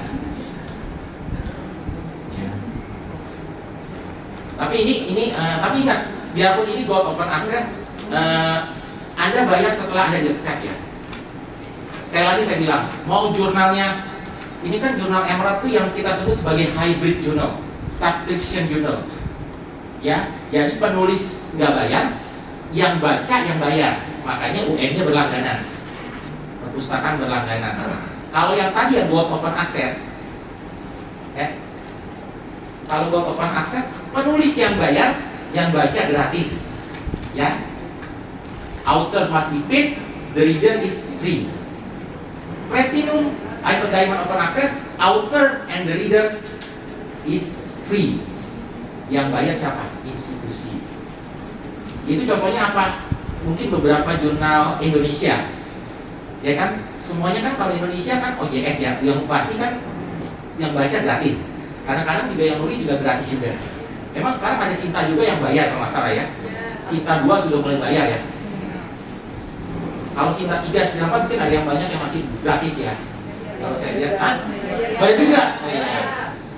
Ya. Tapi tapi ingat, biarpun ini gold open access, Anda bayar setelah Anda di accept ya. Sekali lagi saya bilang, mau jurnalnya, ini kan jurnal Emerald itu yang kita sebut sebagai hybrid journal, subscription journal. Ya, jadi penulis nggak bayar, yang baca yang bayar. Makanya UN-nya berlangganan, perpustakaan berlangganan. Kalau yang tadi yang gold open access, Kalau buat open access, penulis yang bayar, yang baca gratis. Ya. Author must be paid, the reader is free. Platinum atau diamond open access, author and the reader is free. Yang bayar siapa? Institusi. Itu contohnya apa? Mungkin beberapa jurnal Indonesia, ya kan? Semuanya kan kalau Indonesia kan OJS ya, yang pasti kan yang baca gratis. Kadang-kadang juga yang nulis juga gratis juga. Memang sekarang ada Sinta juga yang bayar kalau nggak salah ya. Sinta 2 sudah mulai bayar ya. Kalau Sinta 3, Sinta 4 mungkin ada yang banyak yang masih gratis ya. Kalau saya lihat, bayar juga.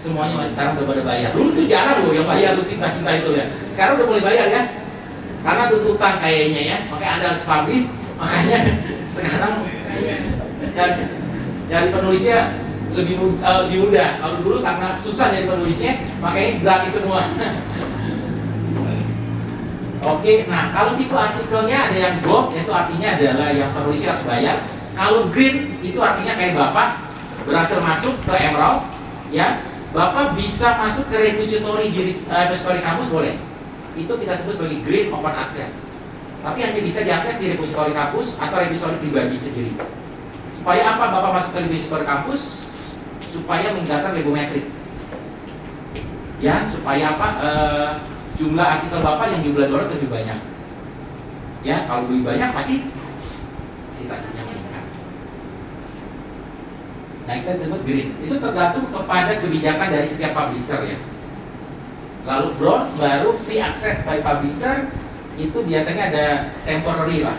Semuanya sekarang udah pada bayar. Dulu tuh jarang loh yang bayar tuh Sinta itu ya. Sekarang udah mulai bayar ya. Karena tuntutan kayaknya ya. Makanya Anda harus publish. Makanya sekarang dari penulisnya lebih mudah. Kalau dulu karena susah jadi penulisnya, makanya gratis semua. Oke, nah kalau tipe artikelnya ada yang gold, itu artinya adalah yang penulisnya harus bayar. Kalau green itu artinya kayak Bapak berhasil masuk ke Emerald, ya, Bapak bisa masuk ke repository kampus boleh. Itu kita sebut sebagai green open access. Tapi hanya bisa diakses di repository kampus atau repository pribadi sendiri. Supaya apa Bapak masuk ke repository kampus? Supaya meningkatkan lebometrik. Ya, supaya apa? Jumlah artikel Bapak yang jumlah download lebih banyak. Ya, kalau lebih banyak pasti citasinya meningkat. Nah, kita sebut green. Itu tergantung kepada kebijakan dari setiap publisher ya. Lalu bronze baru free access by publisher, itu biasanya ada temporary lah.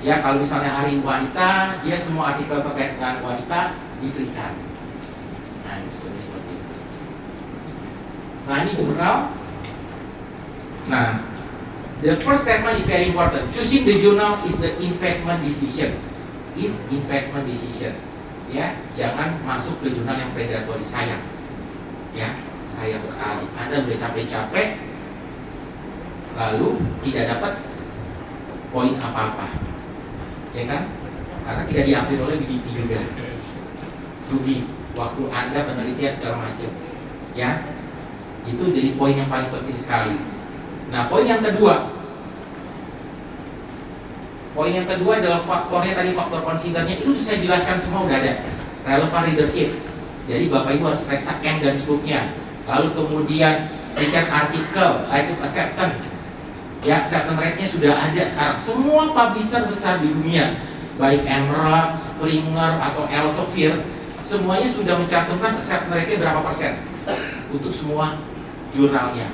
Ya, kalau misalnya hari wanita, dia semua artikel terkait dengan wanita di-free-kan. Nah, ini seperti itu. Nah, ini jurnal. Nah, the first statement is very important. Choosing the journal is the investment decision. Is investment decision. Ya, jangan masuk ke jurnal yang predatory, sayang. Ya, sayang sekali. Anda udah capek-capek, lalu tidak dapat poin apa-apa, ya kan? Karena tidak diambil oleh BDT juga. Rugi waktu Anda penelitian segala macam. Ya, itu jadi poin yang paling penting sekali. Nah, poin yang kedua adalah faktornya tadi, faktor considernya itu saya jelaskan semua udah ada. Relevant readership. Jadi Bapak Ibu harus periksa M dan SBUK-nya. Lalu kemudian riset artikel, type of acceptance. Ya, acceptance rate-nya sudah ada sekarang. Semua publisher besar di dunia, baik Emerald, Springer atau Elsevier, semuanya sudah mencantumkan acceptance rate-nya berapa persen untuk semua jurnalnya.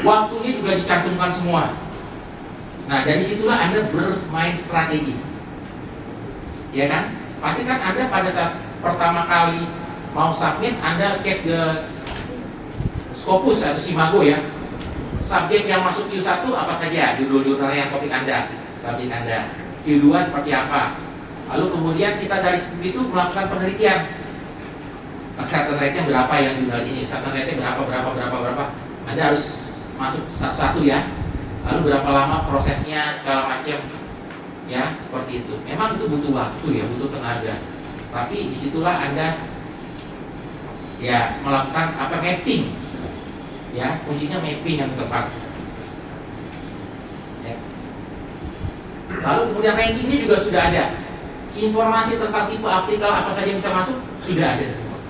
Waktunya juga dicantumkan semua. Nah, dari situlah Anda bermain strategi. Ya kan? Pasti kan Anda pada saat pertama kali mau submit, Anda cek the Scopus atau Simago ya. Subjek yang masuk Q1 apa saja, judul-jurnal yang topik Anda, subjek Anda. Q2 seperti apa. Lalu kemudian kita dari situ melakukan penelitian. Acceptance rate-nya berapa yang jurnal ini, acceptance rate-nya berapa. Anda harus masuk satu-satu ya. Lalu berapa lama prosesnya segala macam. Ya, seperti itu. Memang itu butuh waktu ya, butuh tenaga. Tapi disitulah Anda ya melakukan mapping. Ya, kuncinya mapping yang tepat. Ya. Lalu kemudian rankingnya juga sudah ada. Informasi tentang tipe artikel apa saja yang bisa masuk sudah ada semua.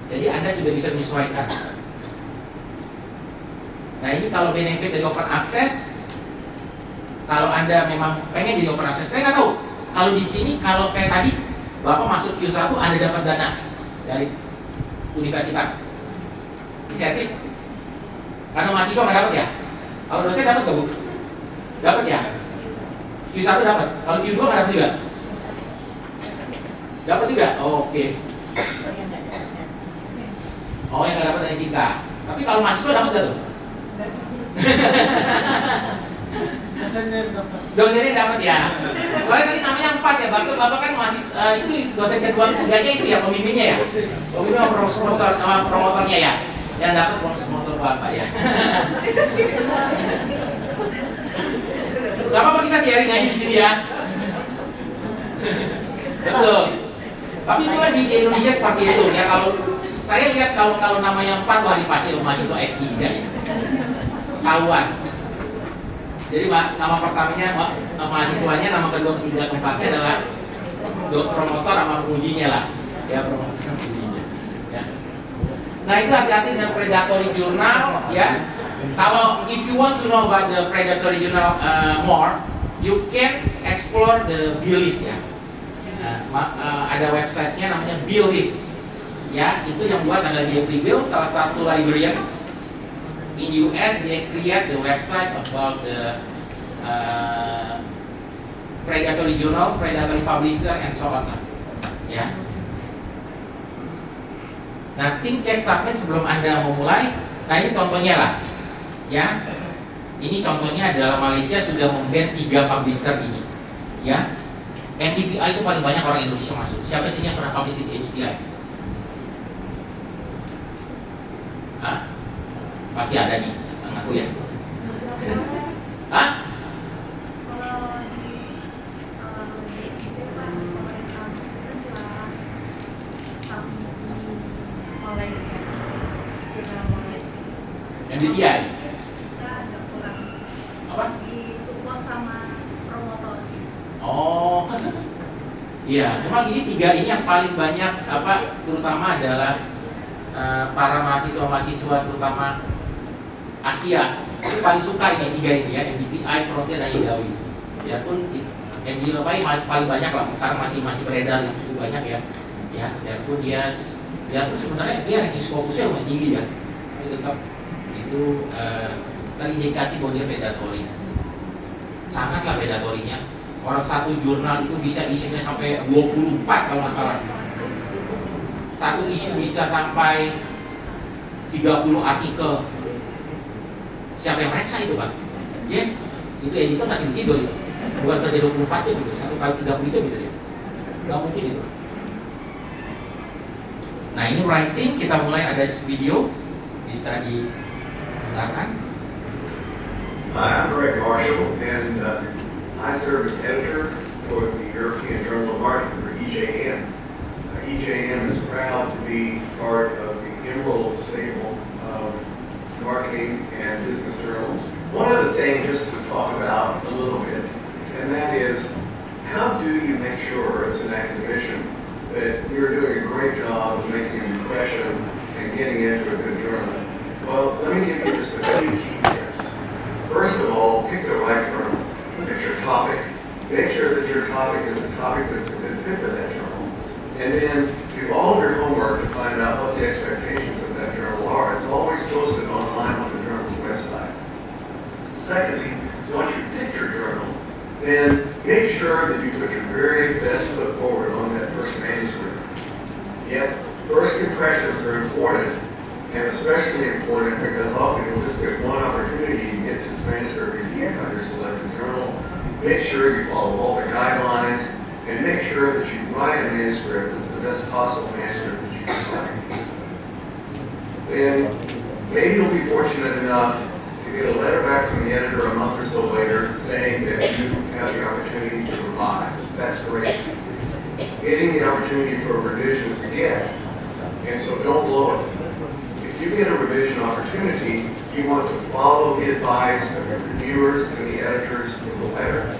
Jadi Anda sudah bisa menyesuaikan. Nah, ini kalau benefit dari open access. Kalau Anda memang pengen jadi open access, saya nggak tahu. Kalau di sini, kalau kayak tadi, Bapak masuk Q1, Anda dapat dana dari universitas. Inisiatif. Karena mahasiswa nggak dapat ya. Kalau dosen dapat nggak Bu? Dapat ya. Q1 dapat. Kalau Q2 nggak dapat juga. Dapat juga. Oke. Oh, yang nggak dapat dari Sinta. Tapi kalau mahasiswa dapat nggak tuh? Dosennya dapat ya. Soalnya tadi namanya 4 ya. Bapak kan masih itu dosen kedua ketiganya itu ya, pembimbingnya ya. Pembimbing sama promotornya ya. Yang dapat sponsor Bapak ya. Gak apa-apa, kita sharing aja di sini ya. Betul. Tapi itu kan di Indonesia seperti itu ya. Kalau saya lihat kalau nama yang 4 wah pasti mahasiswa S3 ya. Tahuan. Jadi nama pertamanya mahasiswanya, nama kedua, ketiga, keempatnya adalah promotor sama pengujinya lah. Ya, promotor sama pengujinya. Ya. Nah itu hati-hati dengan predatory journal ya. Kalau if you want to know about the predatory journal more, you can explore the BillList ya. Ada websitenya namanya BillList. Ya, itu yang buat adalah Jeffrey Bill, salah satu librarian in US. Dia create the website about the predatory journal, predatory publisher, and so on lah. Ya. Nah, think, check, submit sebelum Anda memulai. Nah, ini contohnya lah. Ya. Ini contohnya adalah Malaysia sudah memban 3 publisher ini. Ya. NDPI itu paling banyak orang Indonesia masuk. Siapa sih yang pernah publish di NDPI? Hah? Pasti ada nih, aku ya. Hah? NDPI? Apa? Oh, iya. Memang ini 3 ini yang paling banyak terutama adalah para mahasiswa terutama Asia itu paling suka ini 3 ini ya, NDPI, Frontier, dan Indawi. Ya pun NDPI paling banyak lah, karena masih beredar yang cukup banyak ya. Ya, dan pun dia pun sebenarnya dia ranking fokusnya lumayan tinggi ya. Tapi tetap itu terindikasi bahwa dia predatory. Sangatlah predatorinya. Orang satu jurnal itu bisa isinya sampai 24 kalau nggak salah. Satu isu bisa sampai 30 artikel. Siapa yang reksa itu Pak? Ya, itu editor nggak tidur itu. Bukan kerja 24 ya gitu, 1 kali 30 itu gitu ya. Nggak mungkin itu. Nah ini writing, kita mulai ada video. Bisa dilakukan. Hi, I'm Greg Marshall, and I serve as editor for the European Journal of Marketing, or EJM. EJM is proud to be part of the Emerald stable of marketing and business journals. One other thing just to talk about a little bit, and that is, how do you make sure as an academician that you're doing a great job of making an impression and getting into a good journal? Well, let me give you just a few key tips. First of all, pick the right journal. Look at your topic. Make sure that your topic is a topic that's a good fit for that journal. And then do all of your homework to find out what the expectations of that journal are. It's always posted online on the journal's website. Secondly, once you've picked your journal, then make sure that you put your very best foot forward on that first manuscript. Yet, first impressions are important, and especially important because often you'll just get one opportunity to get this manuscript reviewed by your selected journal. Make sure you follow all the guidelines, and make sure that you write a manuscript that's the best possible manuscript that you can write. Then maybe you'll be fortunate enough to get a letter back from the editor a month or so later saying that you have the opportunity to revise. That's great. Getting the opportunity for revision is a gift, and so don't blow it. If you get a revision opportunity, you want to follow the advice of your reviewers and the editors of the letter.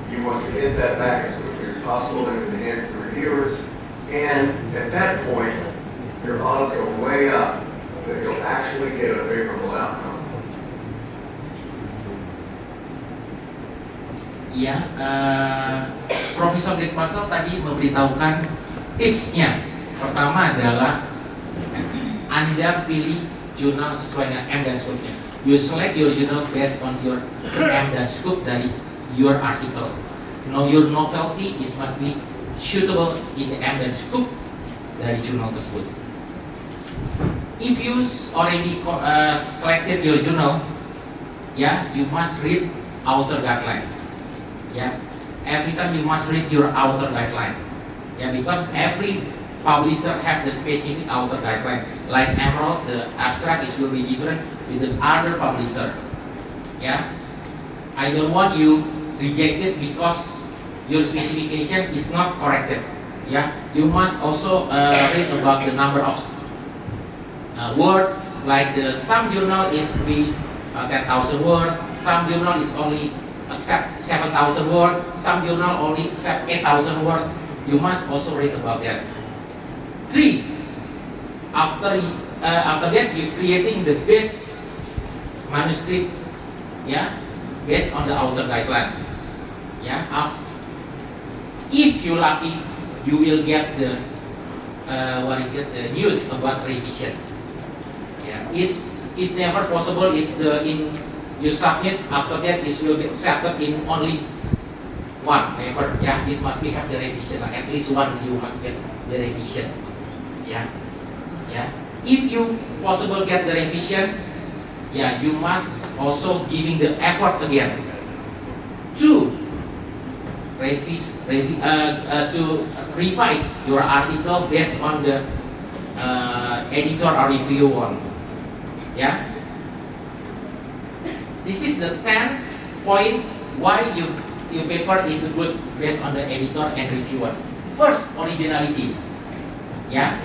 You want to get that back as quickly as possible and enhance the reviewers. And at that point, your odds go way up that you'll actually get a favorable outcome. Iya, Profesor Greg Marshall tadi memberitahukan tipsnya. Pertama adalah Anda pilih jurnal sesuai dengan M dan scope-nya. You select your journal based on your M dan scope dari your article. Now your novelty must be suitable in the M dan scope dari jurnal tersebut. If you already selected your journal, you must read author guideline. Every time you must read your author guideline. Because every publisher have the specific author guideline. Like Emerald, the abstract will be different with the other publisher. I don't want you rejected because your specification is not corrected. Yeah, you must also read about the number of words. Like some journal is be 10,000 word, some journal is only accept 7,000 word, some journal only accept 8,000 word. You must also read about that. 3. After that, you creating the best manuscript, yeah, based on the author guideline. Yeah, if you lucky, you will get the the news about revision. Yeah, is never possible. You submit, after that this will be accepted in only one. Never. Yeah, this must be have the revision. At least one you must get the revision. Yeah, yeah. If you possible get the revision, yeah, you must also giving the effort again to revise your article based on the editor or review one. Yeah, this is the 10 point why your paper is good based on the editor and reviewer. First, originality. Ya,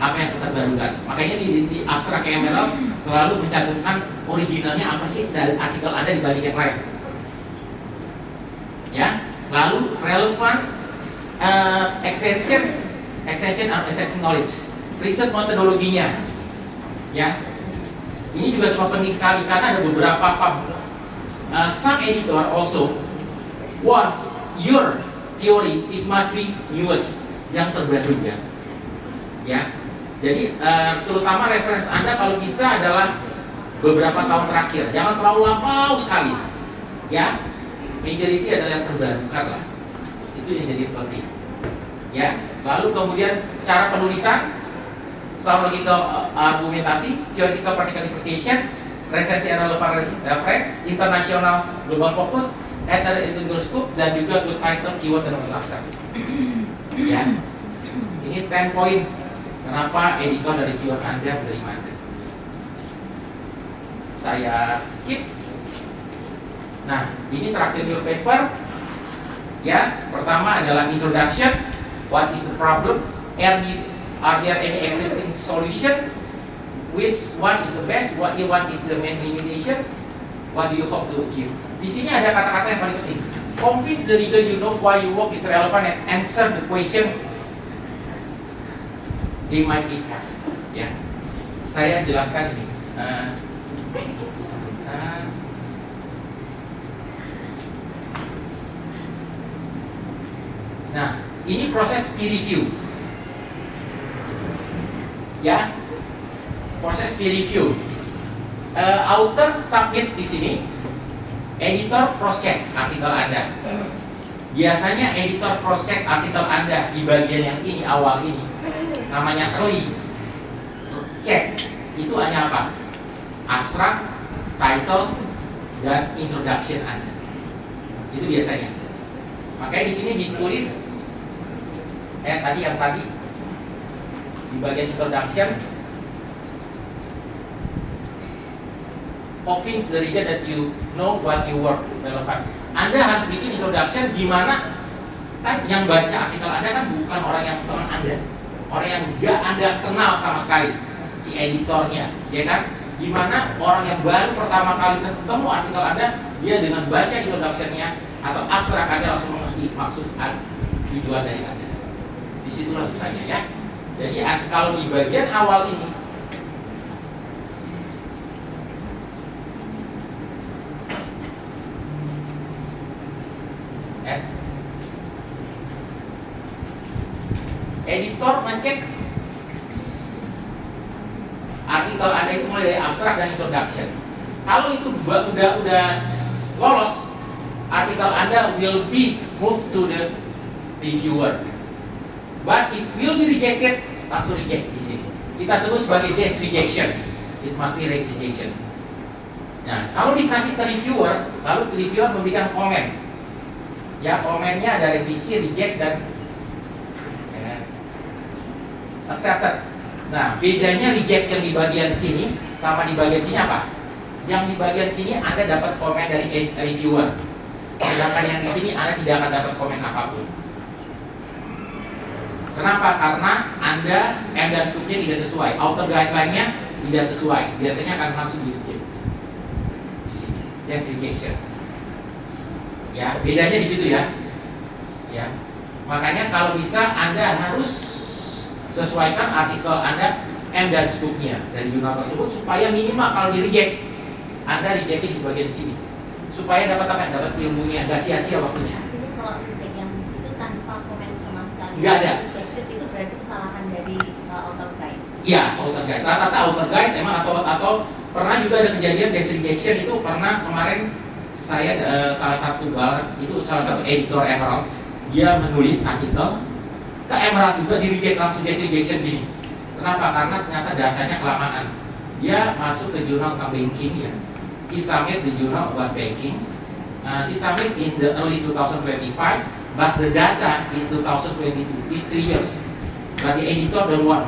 apa yang terbarukan. Makanya di abstrak Emerald selalu mencantumkan originalnya apa sih dari artikel Anda dibanding yang lain. Ya, lalu relevan extension and existing knowledge, riset metodologinya. Ya, ini juga sangat penting sekali karena ada beberapa some editor also wants your theory is must be newest, yang terbaru ya. Ya, jadi terutama referensi Anda kalau bisa adalah beberapa tahun terakhir, jangan terlalu lampau sekali. Ya, majority adalah yang terbarukan lah. Itu yang jadi penting. Ya, lalu kemudian cara penulisan, logical argumentasi, theoretical practical interpretation, resensi and relevant reference, international global focus, editorial scope, dan juga good title, keyword, dan abstrak. Ya, ini 10 poin kenapa editor dan reviewer Anda menerima Anda. Saya skip. Nah, ini structure your paper. Ya, pertama adalah introduction. What is the problem? Are there any existing solution? Which one is the best? What is the main limitation? What do you hope to achieve? Di sini ada kata-kata yang paling penting. Convince the reader you know why your work is relevant and answer the question they might be have. Ya, saya jelaskan ini. Nah, ini proses peer review. Ya, proses peer review. Author submit di sini, editor cross check artikel Anda. Biasanya editor cross check artikel Anda di bagian yang ini awal ini, namanya early check. Itu hanya apa? Abstrak, title, dan introduction Anda. Itu biasanya. Makanya di sini ditulis tadi di bagian introduction, convince the reader that you know what your work relevant. Anda harus bikin introduction di mana kan yang baca artikel Anda kan bukan orang yang teman Anda, orang yang gak Anda kenal sama sekali, si editornya, ya kan? Di mana orang yang baru pertama kali ketemu artikel Anda, dia dengan baca introduction-nya atau abstrak Anda langsung mengerti maksud tujuan dari Anda. Disitulah susahnya ya. Jadi kalau di bagian awal ini editor ngecek artikel Anda itu mulai dari abstrak dan introduction. Kalau itu udah lolos, artikel Anda will be moved to the reviewer. But if will be rejected, langsung reject di sini. Kita sebut sebagai dash rejection. It must be raise rejection. Nah, kalau dikasih ke reviewer, lalu reviewer memberikan komen. Ya, komennya ada revisi, reject, dan accepted. Nah, bedanya reject yang di bagian sini sama di bagian sini apa? Yang di bagian sini Anda dapat komen dari reviewer. Sedangkan yang di sini Anda tidak akan dapat komen apapun. Kenapa? Karena Anda M dan scoop-nya tidak sesuai, outer guideline-nya tidak sesuai, biasanya akan langsung di-reject. Di sini, that's rejection. Ya, bedanya di situ ya. Ya. Makanya kalau bisa Anda harus sesuaikan artikel Anda M dan scoop-nya dari jurnal tersebut supaya minimal kalau di-reject Anda reject di bagian sini. Supaya dapat apa? Dapat ilmunya, nggak sia-sia waktunya. Jadi kalau cek yang di situ tanpa komen sama sekali, Nggak ada. rejected itu berarti kesalahan dari author guide. Iya, outer guide. Rata-rata outer guide emang atau pernah juga ada kejadian desk rejection itu pernah kemarin saya salah satu editor Emerald, dia menulis artikel ke Emerald juga di reject langsung desk rejection gini. Kenapa? Karena ternyata datanya kelamaan. Dia masuk ke jurnal tentang banking ya. He submit the journal about banking. She submit in the early 2025, but the data is 2022. It's 3 years. But the editor don't want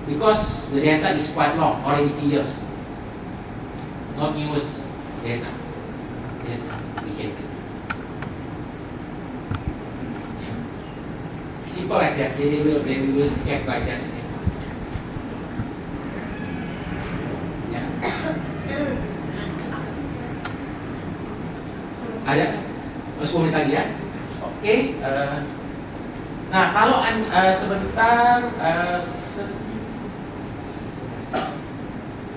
because the data is quite long, already 3 years. Not newest data. Yes, rejected. Yeah. Simple like that. They will check like that. Simple. Yeah. Ada? 10 menit lagi ya? Oke. Nah kalau sebentar.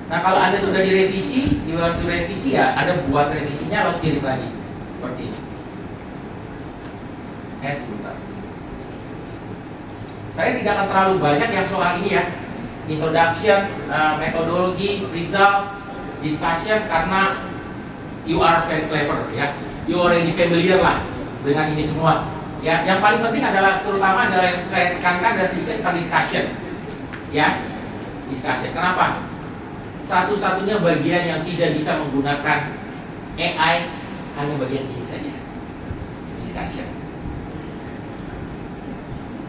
Nah kalau Anda sudah direvisi, direvisi ya, Anda buat revisinya lalu kirim lagi seperti ini. Sebentar. Saya tidak akan terlalu banyak yang soal ini ya, introduction, metodologi, result, discussion, karena you are very clever ya, you already familiar lah dengan ini semua. Ya, yang paling penting adalah terutama adalah yang saya tekankan adalah sedikit tentang discussion. Ya, discussion. Kenapa? Satu-satunya bagian yang tidak bisa menggunakan AI hanya bagian ini saja, discussion.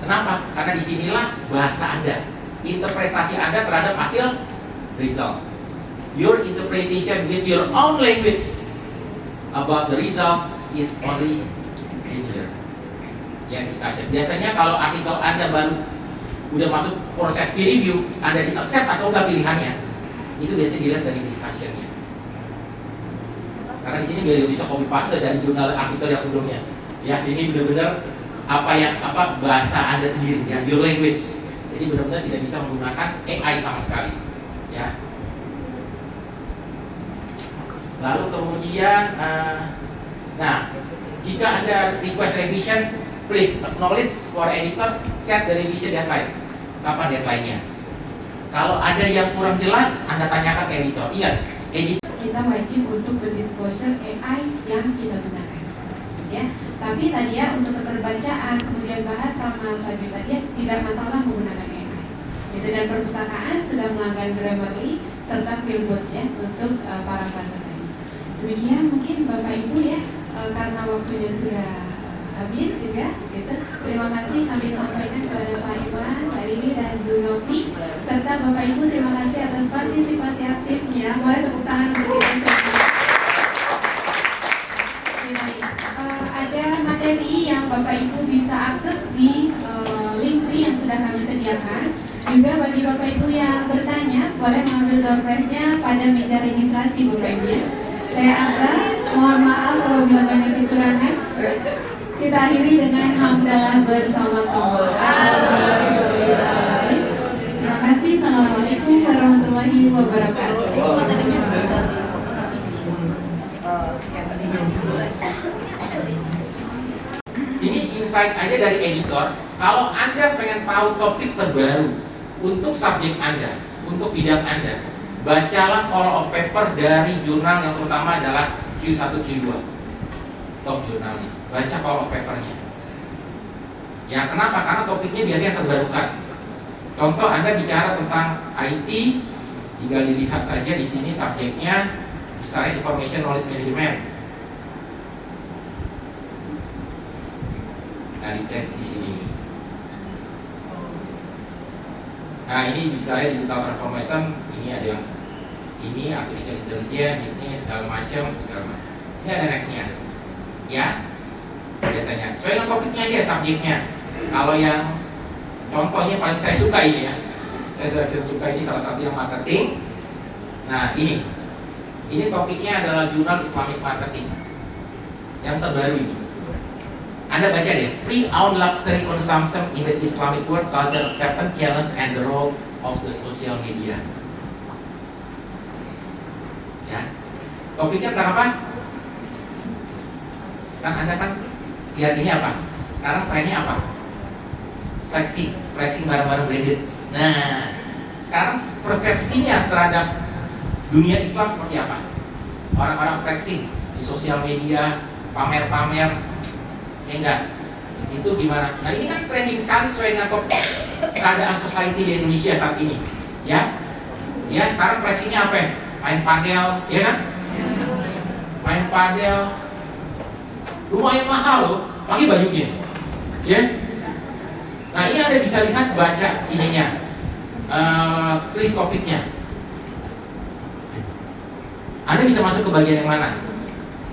Kenapa? Karena disinilah bahasa Anda, interpretasi Anda terhadap hasil result. Your interpretation with your own language about the result is only linear. Ya, discussion. Biasanya kalau artikel Anda baru udah masuk proses peer review, Anda di-accept atau enggak pilihannya, itu biasanya dilihat dari discussion-nya. Karena di sini nggak bisa copy paste dari jurnal artikel yang sebelumnya. Ya, ini benar-benar apa bahasa Anda sendiri, ya, your language. Jadi benar-benar tidak bisa menggunakan AI sama sekali. Ya. Lalu kemudian, nah, jika Anda request revision, please acknowledge for editor, set the revision deadline. Kapan deadline-nya? Kalau ada yang kurang jelas, Anda tanyakan ke editor. Ingat, editor kita wajib untuk berdisclosure AI yang kita gunakan. Ya, tapi tadi ya untuk keterbacaan, kemudian bahasa selanjutnya tadi tidak masalah menggunakan AI. Gitu, dan perpustakaan sudah melanggar Grammarly serta Peerboard ya untuk para frasa tadi. Demikian mungkin Bapak Ibu ya, karena waktunya sudah habis juga gitu. Terima kasih kami sampaikan kepada Pak Iwan, Pak Riri dan Bu Novi, serta Bapak Ibu terima kasih atas partisipasi aktifnya. Boleh tepuk tangan untuk kita semua. Ada materi yang Bapak Ibu bisa akses di Linktree yang sudah kami sediakan. Juga bagi Bapak Ibu yang bertanya, boleh mengambil door prize-nya pada meja registrasi Bapak Ibu ya. Saya Angga, mohon maaf apabila banyak kekurangan. Kita akhiri dengan hamdalah bersama-sama. Terima kasih. Assalamualaikum warahmatullahi wabarakatuh. ini insight aja dari editor. Kalau Anda pengen tahu topik terbaru untuk subjek Anda, untuk bidang Anda, bacalah call of paper dari jurnal yang terutama adalah Q1, Q2, top jurnalnya. Baca call of papernya. Ya, kenapa? Karena topiknya biasanya terbarukan. Contoh, Anda bicara tentang IT, tinggal dilihat saja di sini subjeknya, misalnya information knowledge management. Nah, dicek di sini. Nah, ini misalnya digital transformation, ini ada yang ini artificial intelligence, bisnis segala macam. Ini ada nextnya, ya. Biasanya, soalnya topiknya aja subjeknya. Kalau yang Contohnya paling saya suka ini ya. Saya suka ini salah satu yang marketing. Nah ini topiknya adalah jurnal Islamic Marketing yang terbaru ini. Anda baca deh, Pre-owned luxury consumption in the Islamic world, culture acceptance, challenge, and the role of the social media. Ya, topiknya tentang apa? Kan Anda kan lihat ini apa? Sekarang trennya apa? Flexing barang-barang branded. Nah, sekarang persepsinya terhadap dunia Islam seperti apa? Orang-orang flexing di sosial media, pamer-pamer, ya enggak? Itu gimana? Nah ini kan trending sekali sesuai dengan keadaan society di Indonesia saat ini. Ya, sekarang flexingnya apa? Main padel, ya kan? Main padel, lumayan mahal loh, pakai bajunya, ya. Nah ini Anda bisa lihat, baca ininya, tulis topiknya. Anda bisa masuk ke bagian yang mana?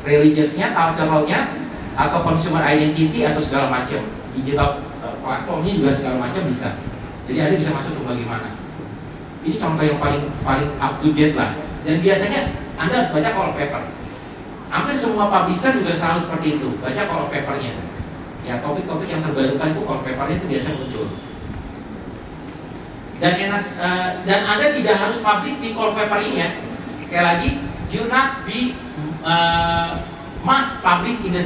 Religiousnya, culturalnya, atau consumer identity, atau segala macam. Digital platformnya juga segala macam bisa. Jadi Anda bisa masuk ke bagian mana. Ini contoh yang paling up to date lah. Dan biasanya Anda harus baca call of paper. Hampir semua publisher juga selalu seperti itu. Baca call of papernya. Ya, topik-topik yang terbarukan itu call of papernya itu biasa muncul. Dan dan Anda tidak harus publish di call of paper ini ya. Sekali lagi, do not be must publish in the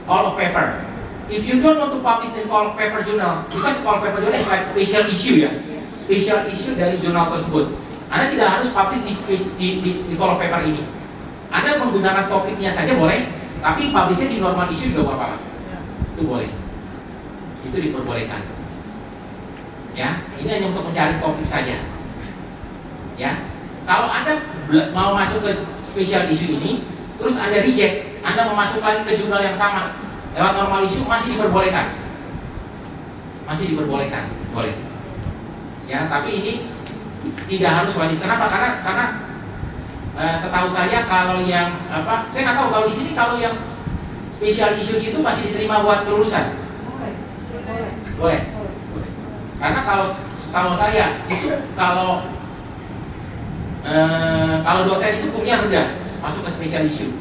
call of paper. If you don't want to publish in call of paper journal, because call of paper journal is like special issue ya, special issue dari jurnal tersebut. Anda tidak harus publish di call of paper ini. Anda menggunakan topiknya saja boleh, tapi publishnya di normal issue juga apa-apa. Itu boleh. Itu diperbolehkan. Ya, ini hanya untuk mencari topik saja. Ya, kalau Anda mau masuk ke special issue ini, terus Anda reject, Anda mau masuk lagi ke jurnal yang sama lewat normal issue, masih diperbolehkan. Masih diperbolehkan, boleh. Ya, tapi ini tidak harus wajib. Kenapa? Karena setahu saya kalau yang apa, saya nggak tahu kalau di sini kalau yang special issue itu masih diterima buat kelulusan. Boleh. Karena kalau setahu saya itu kalau dosen itu punya rendah masuk ke special issue.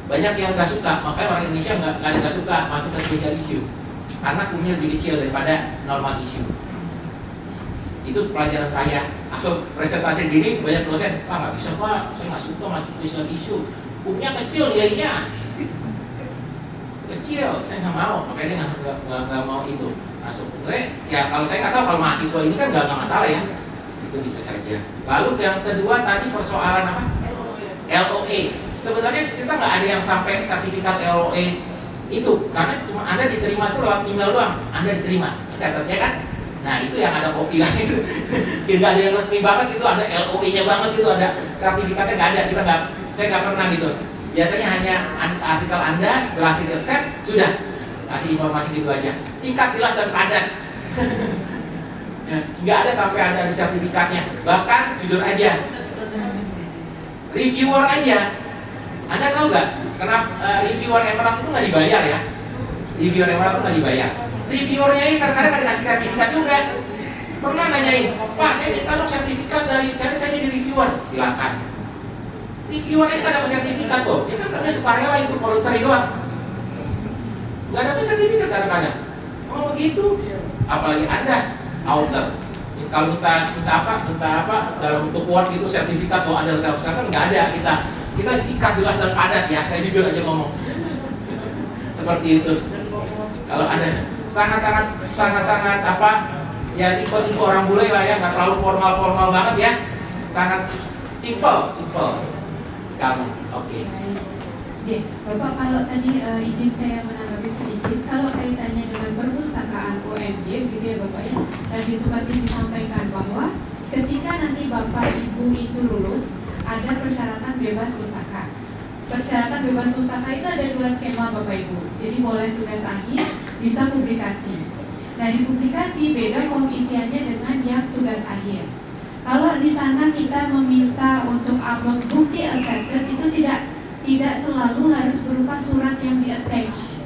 Banyak yang nggak suka, makanya orang Indonesia nggak suka masuk ke special issue karena punya lebih kecil daripada normal issue. Itu pelajaran saya. Aku presentasi gini banyak dosen, Pak nggak bisa Pak, saya nggak suka masuk special issue. Punya kecil nilainya, kecil, saya nggak mau, makanya nggak mau itu masuk. Ya kalau saya nggak tahu, kalau mahasiswa ini kan nggak masalah ya, itu bisa saja. Lalu yang kedua tadi persoalan apa? LOA. Sebenarnya kita nggak ada yang sampai sertifikat LOA itu, karena cuma Anda diterima itu lewat email doang, Anda diterima, catatnya kan? Nah itu yang ada kopi kan itu, tidak ada yang resmi banget itu, ada LOE-nya banget itu, ada sertifikatnya nggak ada, saya nggak pernah gitu. Biasanya hanya artikel Anda berhasil di-accept, sudah kasih informasi gitu aja, singkat, jelas dan padat. Nggak ada sampai ada sertifikatnya, bahkan jujur aja, reviewer aja. Anda tahu nggak kenapa reviewer Emerald itu nggak dibayar ya? Reviewer Emerald itu nggak dibayar. Reviewernya ini kadang-kadang nggak dikasih sertifikat juga. Pernah nanyain, Pak saya minta dong sertifikat dari saya jadi reviewer. Silakan. Reviewernya nggak dapat sertifikat tuh. Dia kan kerja sukarela itu voluntary doang. Nggak dapat sertifikat kadang-kadang. Kalau begitu, apalagi Anda author. Kalau minta apa dalam bentuk Word itu sertifikat atau ada sertifikat nggak ada kita singkat, jelas dan padat ya, saya jujur aja ngomong seperti itu. Kalau ada sangat apa ya, tipe orang bule lah ya, nggak terlalu formal banget ya, sangat simple sekali. Oke. Bapak kalau tadi izin saya menanggapi sedikit, kalau kaitannya dengan perpustakaan UMY gitu ya Bapak ya, tadi seperti disampaikan bahwa ketika nanti Bapak Ibu itu lulus, ada persyaratan bebas pustaka. Persyaratan bebas pustaka itu ada 2 skema Bapak Ibu. Jadi boleh tugas akhir, bisa publikasi. Nah di publikasi beda form isiannya dengan yang tugas akhir. Kalau di sana kita meminta untuk upload bukti accepted, itu tidak selalu harus berupa surat yang di-attach.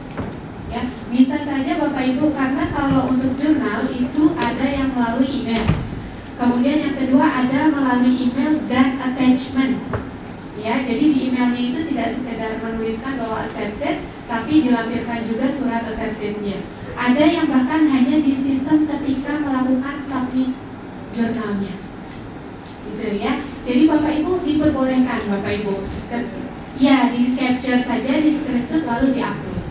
Ya, Bisa saja Bapak Ibu, karena kalau untuk jurnal itu ada yang melalui email. Kemudian yang kedua ada melalui email dan attachment. Ya, jadi di emailnya itu tidak sekedar menuliskan bahwa accepted, tapi dilampirkan juga surat acceptednya. Ada yang bahkan hanya di sistem ketika melakukan submit jurnalnya, gitu ya. Jadi Bapak Ibu diperbolehkan Bapak Ibu, ya di capture saja, di screenshot lalu diupload,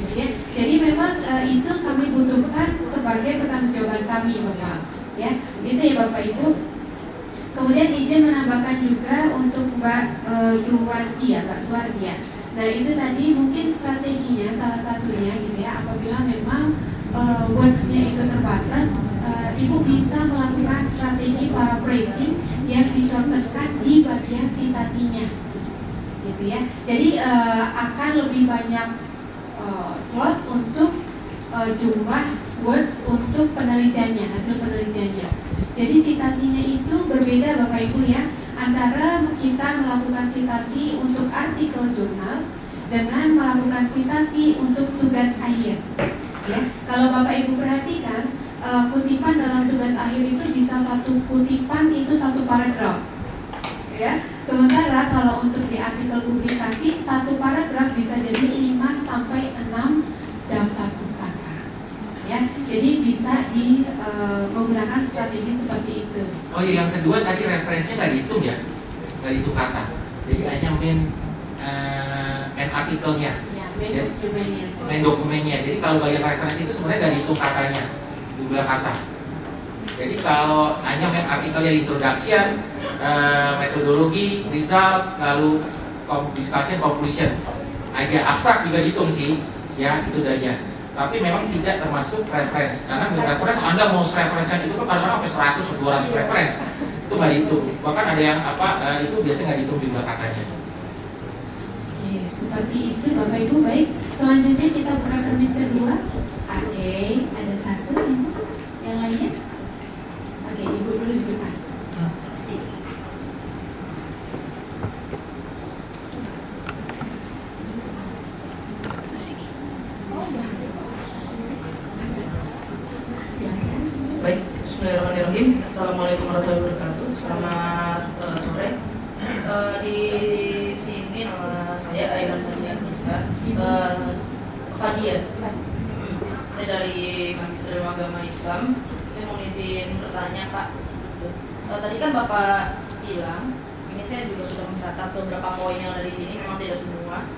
gitu ya. Jadi memang itu kami butuhkan sebagai pertanggungjawaban kami Bapak, ya. Gitu ya Bapak Ibu. Kemudian izin menambahkan juga untuk Mbak Suwardi ya, Mbak Suwardi ya. Nah itu tadi mungkin strateginya salah satunya gitu ya, apabila memang words-nya itu terbatas, Ibu bisa melakukan strategi paraphrasing yang disortkan di bagian citasinya, gitu ya. Jadi akan lebih banyak slot untuk jumlah words untuk penelitiannya, hasil penelitiannya. Jadi citasinya itu berbeda Bapak Ibu ya, antara kita melakukan citasi untuk artikel jurnal dengan melakukan citasi untuk tugas akhir. Ya, kalau Bapak Ibu perhatikan, kutipan dalam tugas akhir itu bisa satu kutipan itu satu paragraf. Ya, sementara kalau untuk di artikel publikasi satu paragraf bisa jadi 5 sampai 6 daftar pustaka. Ya, jadi bisa menggunakan strategi seperti itu. Oh iya, yang kedua tadi referensinya nggak dihitung ya, nggak dihitung kata. Jadi hanya main artikelnya, Ya, dokumennya. main dokumennya. Jadi kalau bagian referensi itu sebenarnya nggak dihitung katanya, jumlah kata. Jadi kalau hanya main artikelnya introduction, metodologi, result, lalu discussion, conclusion, aja abstrak juga dihitung sih, ya itu udah aja. Tapi memang tidak termasuk reference, karena reference Anda mau referensian itu kan kadang-kadang sampai 100 atau 200 reference, itu nggak dihitung. Bahkan ada yang itu biasanya nggak dihitung jumlah katanya. Oke, seperti itu Bapak Ibu. Baik, selanjutnya kita buka termin kedua. Oke, ada satu Ibu, yang lainnya. Oke, Ibu dulu di depan. Baik, bismillahirrahmanirrahim. Assalamualaikum warahmatullahi wabarakatuh. Selamat sore. Di sini nama saya Aiman Fadia Nisa. Fadia. Saya dari Magister Ilmu Agama Islam. Saya mau izin bertanya Pak. Tadi kan Bapak bilang, ini saya juga sudah mencatat beberapa poin yang ada di sini, memang tidak semua.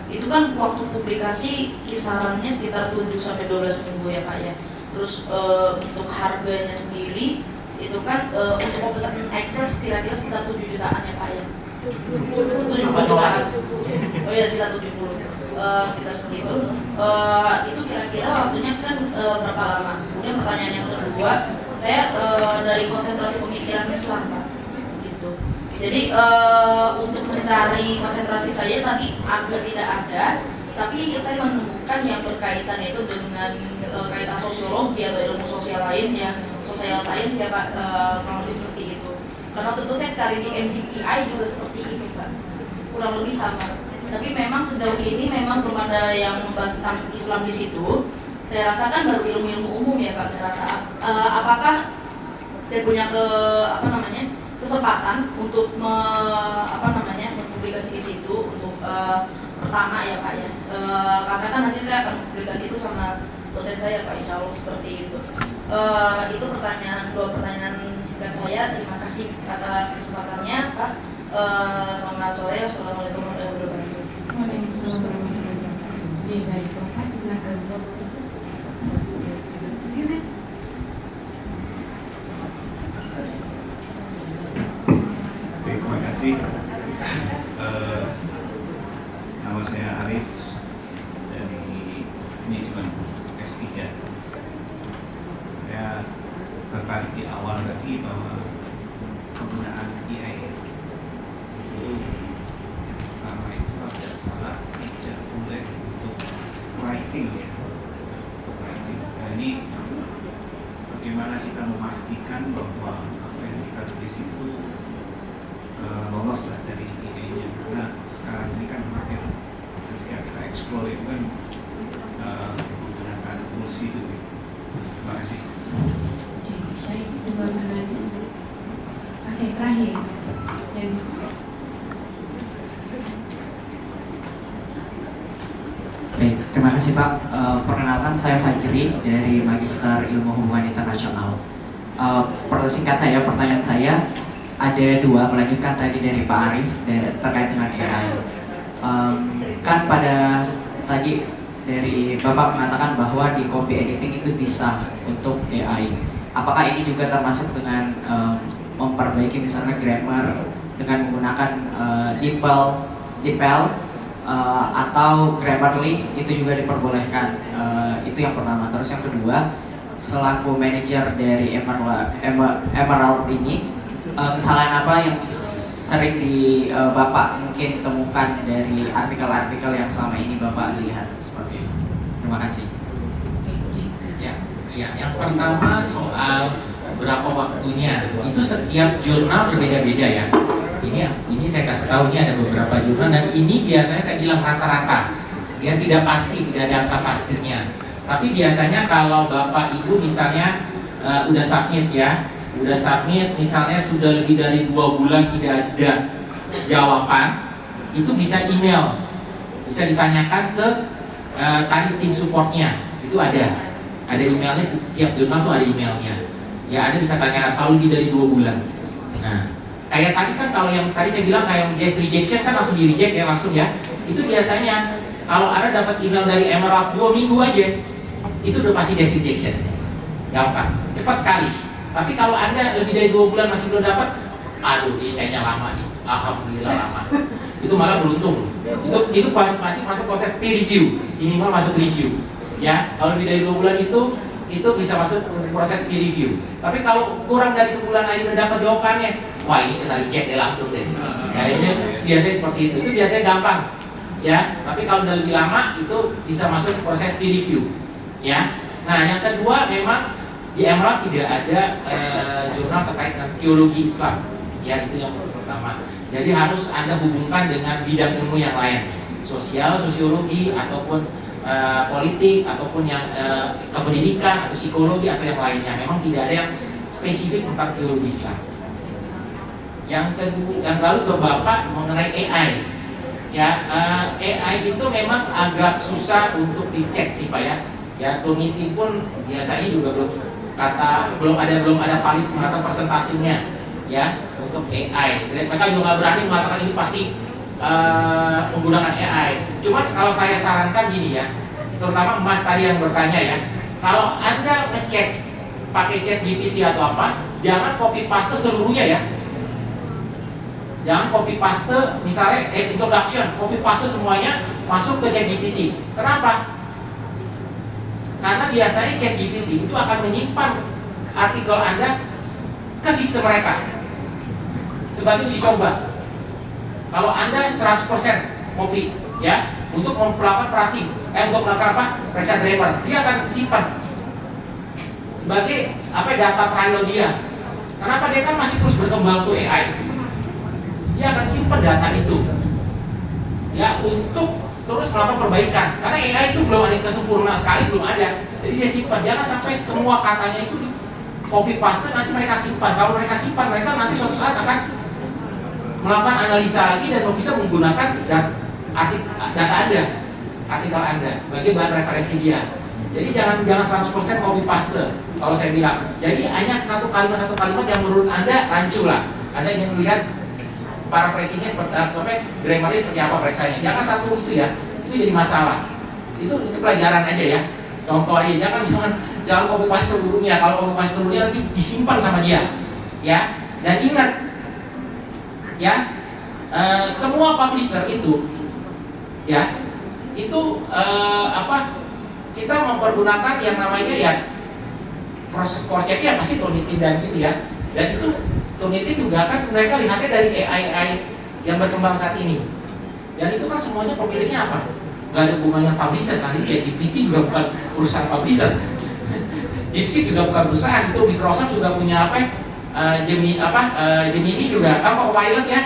Itu kan waktu publikasi kisarannya sekitar 7 sampai 12 minggu ya Pak ya. Terus untuk harganya sendiri itu kan untuk pembesaran Excel kira-kira sekitar 7 jutaan ya Pak ya. 70 jutaan. Oh ya sekitar 70. Sekitar segitu. Itu kira-kira waktunya kan berapa lama? Kemudian pertanyaan yang kedua, saya dari konsentrasi pemikiran Islam Pak. Gitu. Jadi untuk mencari konsentrasi saya tadi agak tidak ada. Tapi saya menemukan yang berkaitan itu dengan kaitan sosiologi atau ilmu sosial lainnya, social science ya Pak, kurang lebih seperti itu. Karena tentu saya cari di MDPI juga seperti itu Pak, kurang lebih sama. Tapi memang sejauh ini memang belum ada yang membahas tentang Islam di situ. Saya rasakan baru ilmu-ilmu umum ya Pak. Saya rasa apakah saya punya kesempatan untuk mempublikasi di situ untuk pertama ya Pak ya, karena kan nanti saya akan publikasi itu sama dosen saya Pak, insya Allah seperti itu. Itu dua pertanyaan singkat saya. Terima kasih atas kesempatannya Pak. Selamat sore. Assalamualaikum warahmatullahi wabarakatuh. Waalaikumsalam warahmatullahi wabarakatuh. Oke, baik Bapak di belakang blok itu. Terima kasih. Nama saya Arif dari manajemen S3. Saya tertarik di awal tadi bahwa penggunaan AI itu yang pertama itu kalau tidak salah tidak boleh untuk writing ya. Writing. Nah, ini bagaimana kita memastikan bahwa apa yang kita tulis itu lolos lah dari AI-nya, karena sekarang ini kan ketika kita explore itu kan menggunakan tools itu. Terima kasih. Oke, baik, dua menanya. Oke, terakhir. Yang Baik, terima kasih Pak. Perkenalkan saya Fajri dari Magister Ilmu Hubungan Internasional. Singkat saya, pertanyaan saya ada dua, melanjutkan tadi dari Pak Arief terkait dengan AI. Kan pada tadi dari Bapak mengatakan bahwa di copy editing itu bisa untuk AI. Apakah ini juga termasuk dengan memperbaiki misalnya grammar dengan menggunakan DeepL atau Grammarly itu juga diperbolehkan? Itu yang pertama. Terus yang kedua, selaku manajer dari Emerald ini, kesalahan apa yang sering Bapak mungkin temukan dari artikel-artikel yang selama ini Bapak lihat seperti itu? Terima kasih. Ya, yang pertama soal berapa waktunya, itu setiap jurnal berbeda-beda ya. Ini saya kasih tahu, ini ada beberapa jurnal dan ini biasanya saya bilang rata-rata. Dia tidak pasti, tidak ada angka pastinya. Tapi biasanya kalau Bapak Ibu misalnya udah submit ya, udah submit misalnya sudah lebih dari 2 bulan tidak ada jawaban, itu bisa email, bisa ditanyakan ke tadi tim supportnya, itu ada emailnya, setiap jurnal tuh ada emailnya. Ya, Anda bisa tanyakan kalau lebih dari 2 bulan. Nah, kayak tadi kan kalau yang tadi saya bilang kayak guest rejection kan langsung di reject ya, langsung ya. Itu biasanya kalau Anda dapat email dari Emerald 2 minggu aja, itu udah pasti guest rejection. Gampang, cepat sekali. Tapi kalau Anda lebih dari 2 bulan masih belum dapat, aduh ini kayaknya lama nih. Alhamdulillah lama. Itu malah beruntung. Itu pasti masuk proses peer review, minimal masuk review. Ya, kalau lebih dari 2 bulan itu bisa masuk proses peer review. Tapi kalau kurang dari sebulan aja udah dapat jawabannya, wah ini kena reject ya langsung deh. Kayaknya biasanya seperti itu. Itu biasanya gampang. Ya, tapi kalau udah lebih lama itu bisa masuk proses peer review. Ya. Nah, yang kedua memang di Emerald tidak ada jurnal terkait dengan teologi Islam. Ya, itu yang pertama. Jadi harus Anda hubungkan dengan bidang ilmu yang lain, sosial, sosiologi, ataupun politik, ataupun yang kependidikan atau psikologi atau yang lainnya. Memang tidak ada yang spesifik tentang teologi Islam. Yang kedua, yang lalu ke Bapak mengenai AI. Ya, AI itu memang agak susah untuk dicek sih Pak ya. Ya, Turnitin pun biasanya juga belum ada valid mengatakan presentasinya ya untuk AI. Mereka juga nggak berani mengatakan ini pasti menggunakan AI. Cuma kalau saya sarankan gini ya, terutama Mas tadi yang bertanya ya, kalau Anda ngecek pakai ChatGPT atau apa, jangan copy paste seluruhnya ya. Jangan copy paste misalnya introduction, copy paste semuanya masuk ke ChatGPT. Kenapa? Karena biasanya ChatGPT itu akan menyimpan artikel Anda ke sistem mereka sebagai uji coba. Kalau Anda 100% copy ya untuk melakukan parsing, untuk melakukan apa? Pressure driver, dia akan simpan sebagai data trial dia. Kenapa? Dia kan masih terus berkembang tuh AI. Dia akan simpan data itu ya untuk terus melakukan perbaikan. Karena AI itu belum ada yang kesempurnaan sekali, belum ada. Jadi dia simpan, jangan sampai semua katanya itu copy paste nanti mereka simpan. Kalau mereka simpan, mereka nanti suatu saat akan melakukan analisa lagi dan bisa menggunakan data Anda, artikel Anda sebagai bahan referensi dia. Jadi jangan 100% copy paste kalau saya bilang. Jadi hanya satu kalimat yang menurut Anda rancu lah. Anda ingin melihat parafrasinya seperti apa, grammarnya seperti apa parafrasanya. Jangan satu itu ya, itu jadi masalah. Itu pelajaran aja ya. Contoh aja, jangan copy paste seluruhnya. Kalau copy paste seluruhnya nanti disimpan sama dia. Ya, dan ingat ya, semua publisher itu ya, itu kita mempergunakan yang namanya ya proses core check-nya pasti Turnitin dan gitu ya. Dan itu Turnitin juga kan mereka lihatnya dari AI yang berkembang saat ini. Dan itu kan semuanya pemiliknya apa? Gak ada hubungannya publisher, kan ini ChatGPT juga bukan perusahaan publisher. DeepSeek juga bukan perusahaan, itu Microsoft juga punya Gemini juga, Copilot ya.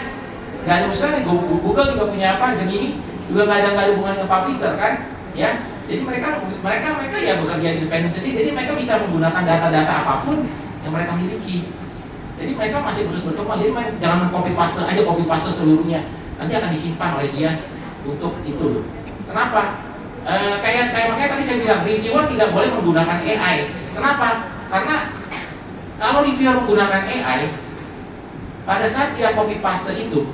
Gak ada urusannya, Google juga punya Gemini, juga gak ada hubungan dengan publisher kan, ya. Jadi mereka ya bekerja independen sendiri. Jadi mereka bisa menggunakan data-data apapun yang mereka miliki. Jadi mereka masih terus berkembang. Jadi jangan copy paste seluruhnya. Nanti akan disimpan oleh dia untuk itu loh. Kenapa? Kayak makanya tadi saya bilang reviewer tidak boleh menggunakan AI. Kenapa? Karena kalau reviewer menggunakan AI, pada saat dia copy paste itu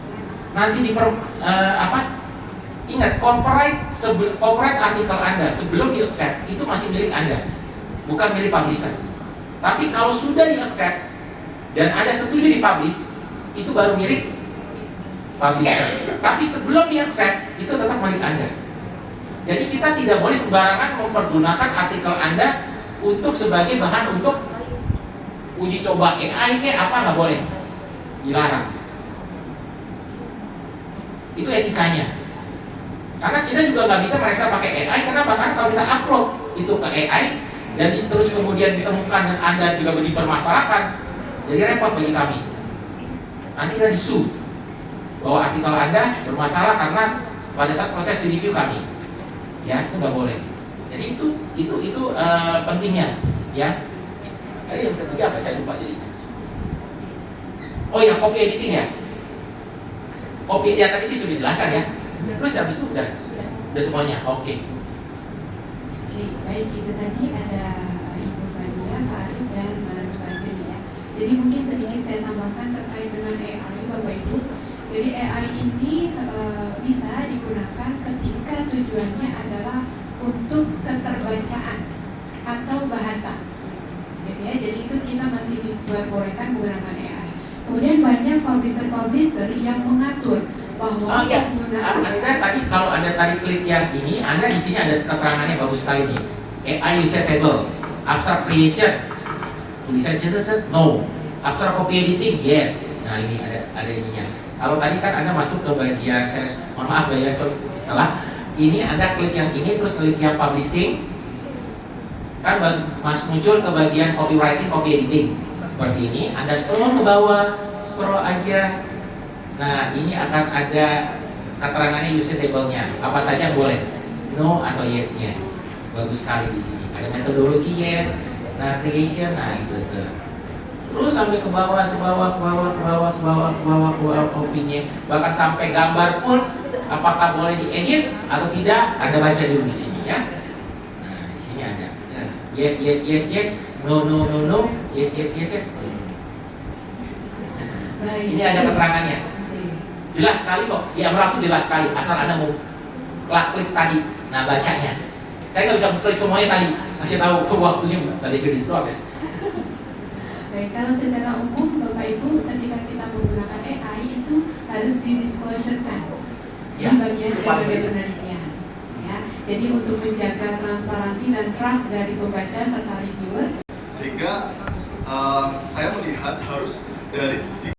nanti ingat copyright artikel Anda sebelum di-accept itu masih milik Anda, bukan milik publisher. Tapi kalau sudah di-accept dan Anda setuju di-publish, itu baru milik publisher. Tapi sebelum di-accept itu tetap milik Anda. Jadi kita tidak boleh sembarangan mempergunakan artikel Anda untuk sebagai bahan untuk uji coba AI kayak apa, nggak boleh, dilarang. Itu etikanya. Karena kita juga nggak bisa mereka pakai AI. Kenapa? Karena kalau kita upload itu ke AI dan terus kemudian ditemukan dan Anda juga dipermasalahkan, jadi repot bagi kami. Nanti kita disu bahwa artikel Anda bermasalah karena pada saat proses review kami, ya itu nggak boleh. Jadi itu pentingnya, ya. Tadi yang ketiga apa saya lupa jadi. Oh ya, copy editing ya. Copy ya tadi sih sudah dijelaskan ya. Terus habis itu udah semuanya. Oke, baik, itu tadi ada Ibu Fadia, Pak Arif dan Mas Fajri ya. Jadi mungkin sedikit saya tambahkan terkait dengan AI Bapak Ibu. Jadi AI ini bisa digunakan ketika tujuannya adalah untuk keterbacaan atau bahasa, gitu ya. Jadi itu kita masih diperbolehkan menggunakan AI. Kemudian banyak publisher yang mengatur bahwa Anda tadi kalau Anda tadi klik yang ini, Anda di sini ada keterangannya bagus sekali nih. AI usable, abstract creation, tulisan no, abstract copy editing yes. Nah ini ada ininya. Kalau tadi kan Anda masuk ke bagian mohon maaf ya salah. Ini Anda klik yang ini terus klik yang publishing, kan muncul ke bagian copywriting, copy editing seperti ini. Anda scroll ke bawah, scroll aja. Nah, ini akan ada keterangannya usable-nya. Apa saja boleh, no atau yes-nya. Bagus sekali di sini. Ada metodologi yes, nah creation, nah itu tuh. Terus sampai ke bawah, opini, bahkan sampai gambar pun apakah boleh diedit atau tidak, Anda baca dulu di sini ya. Nah, di sini ada. Yes, no, yes. Baik. Ini ada keterangannya. Jelas sekali kok, di Amrah itu jelas sekali. Asal Anda mau klik tadi, nah bacanya. Saya nggak bisa klik semuanya tadi, masih tahu ke waktunya tadi jadi proses. Baik, kalau secara umum Bapak Ibu ketika kita menggunakan AI itu harus didisclosure-kan di bagian penelitian. Ya, jadi untuk menjaga transparansi dan trust dari pembaca serta reviewer. Sehingga saya melihat harus dari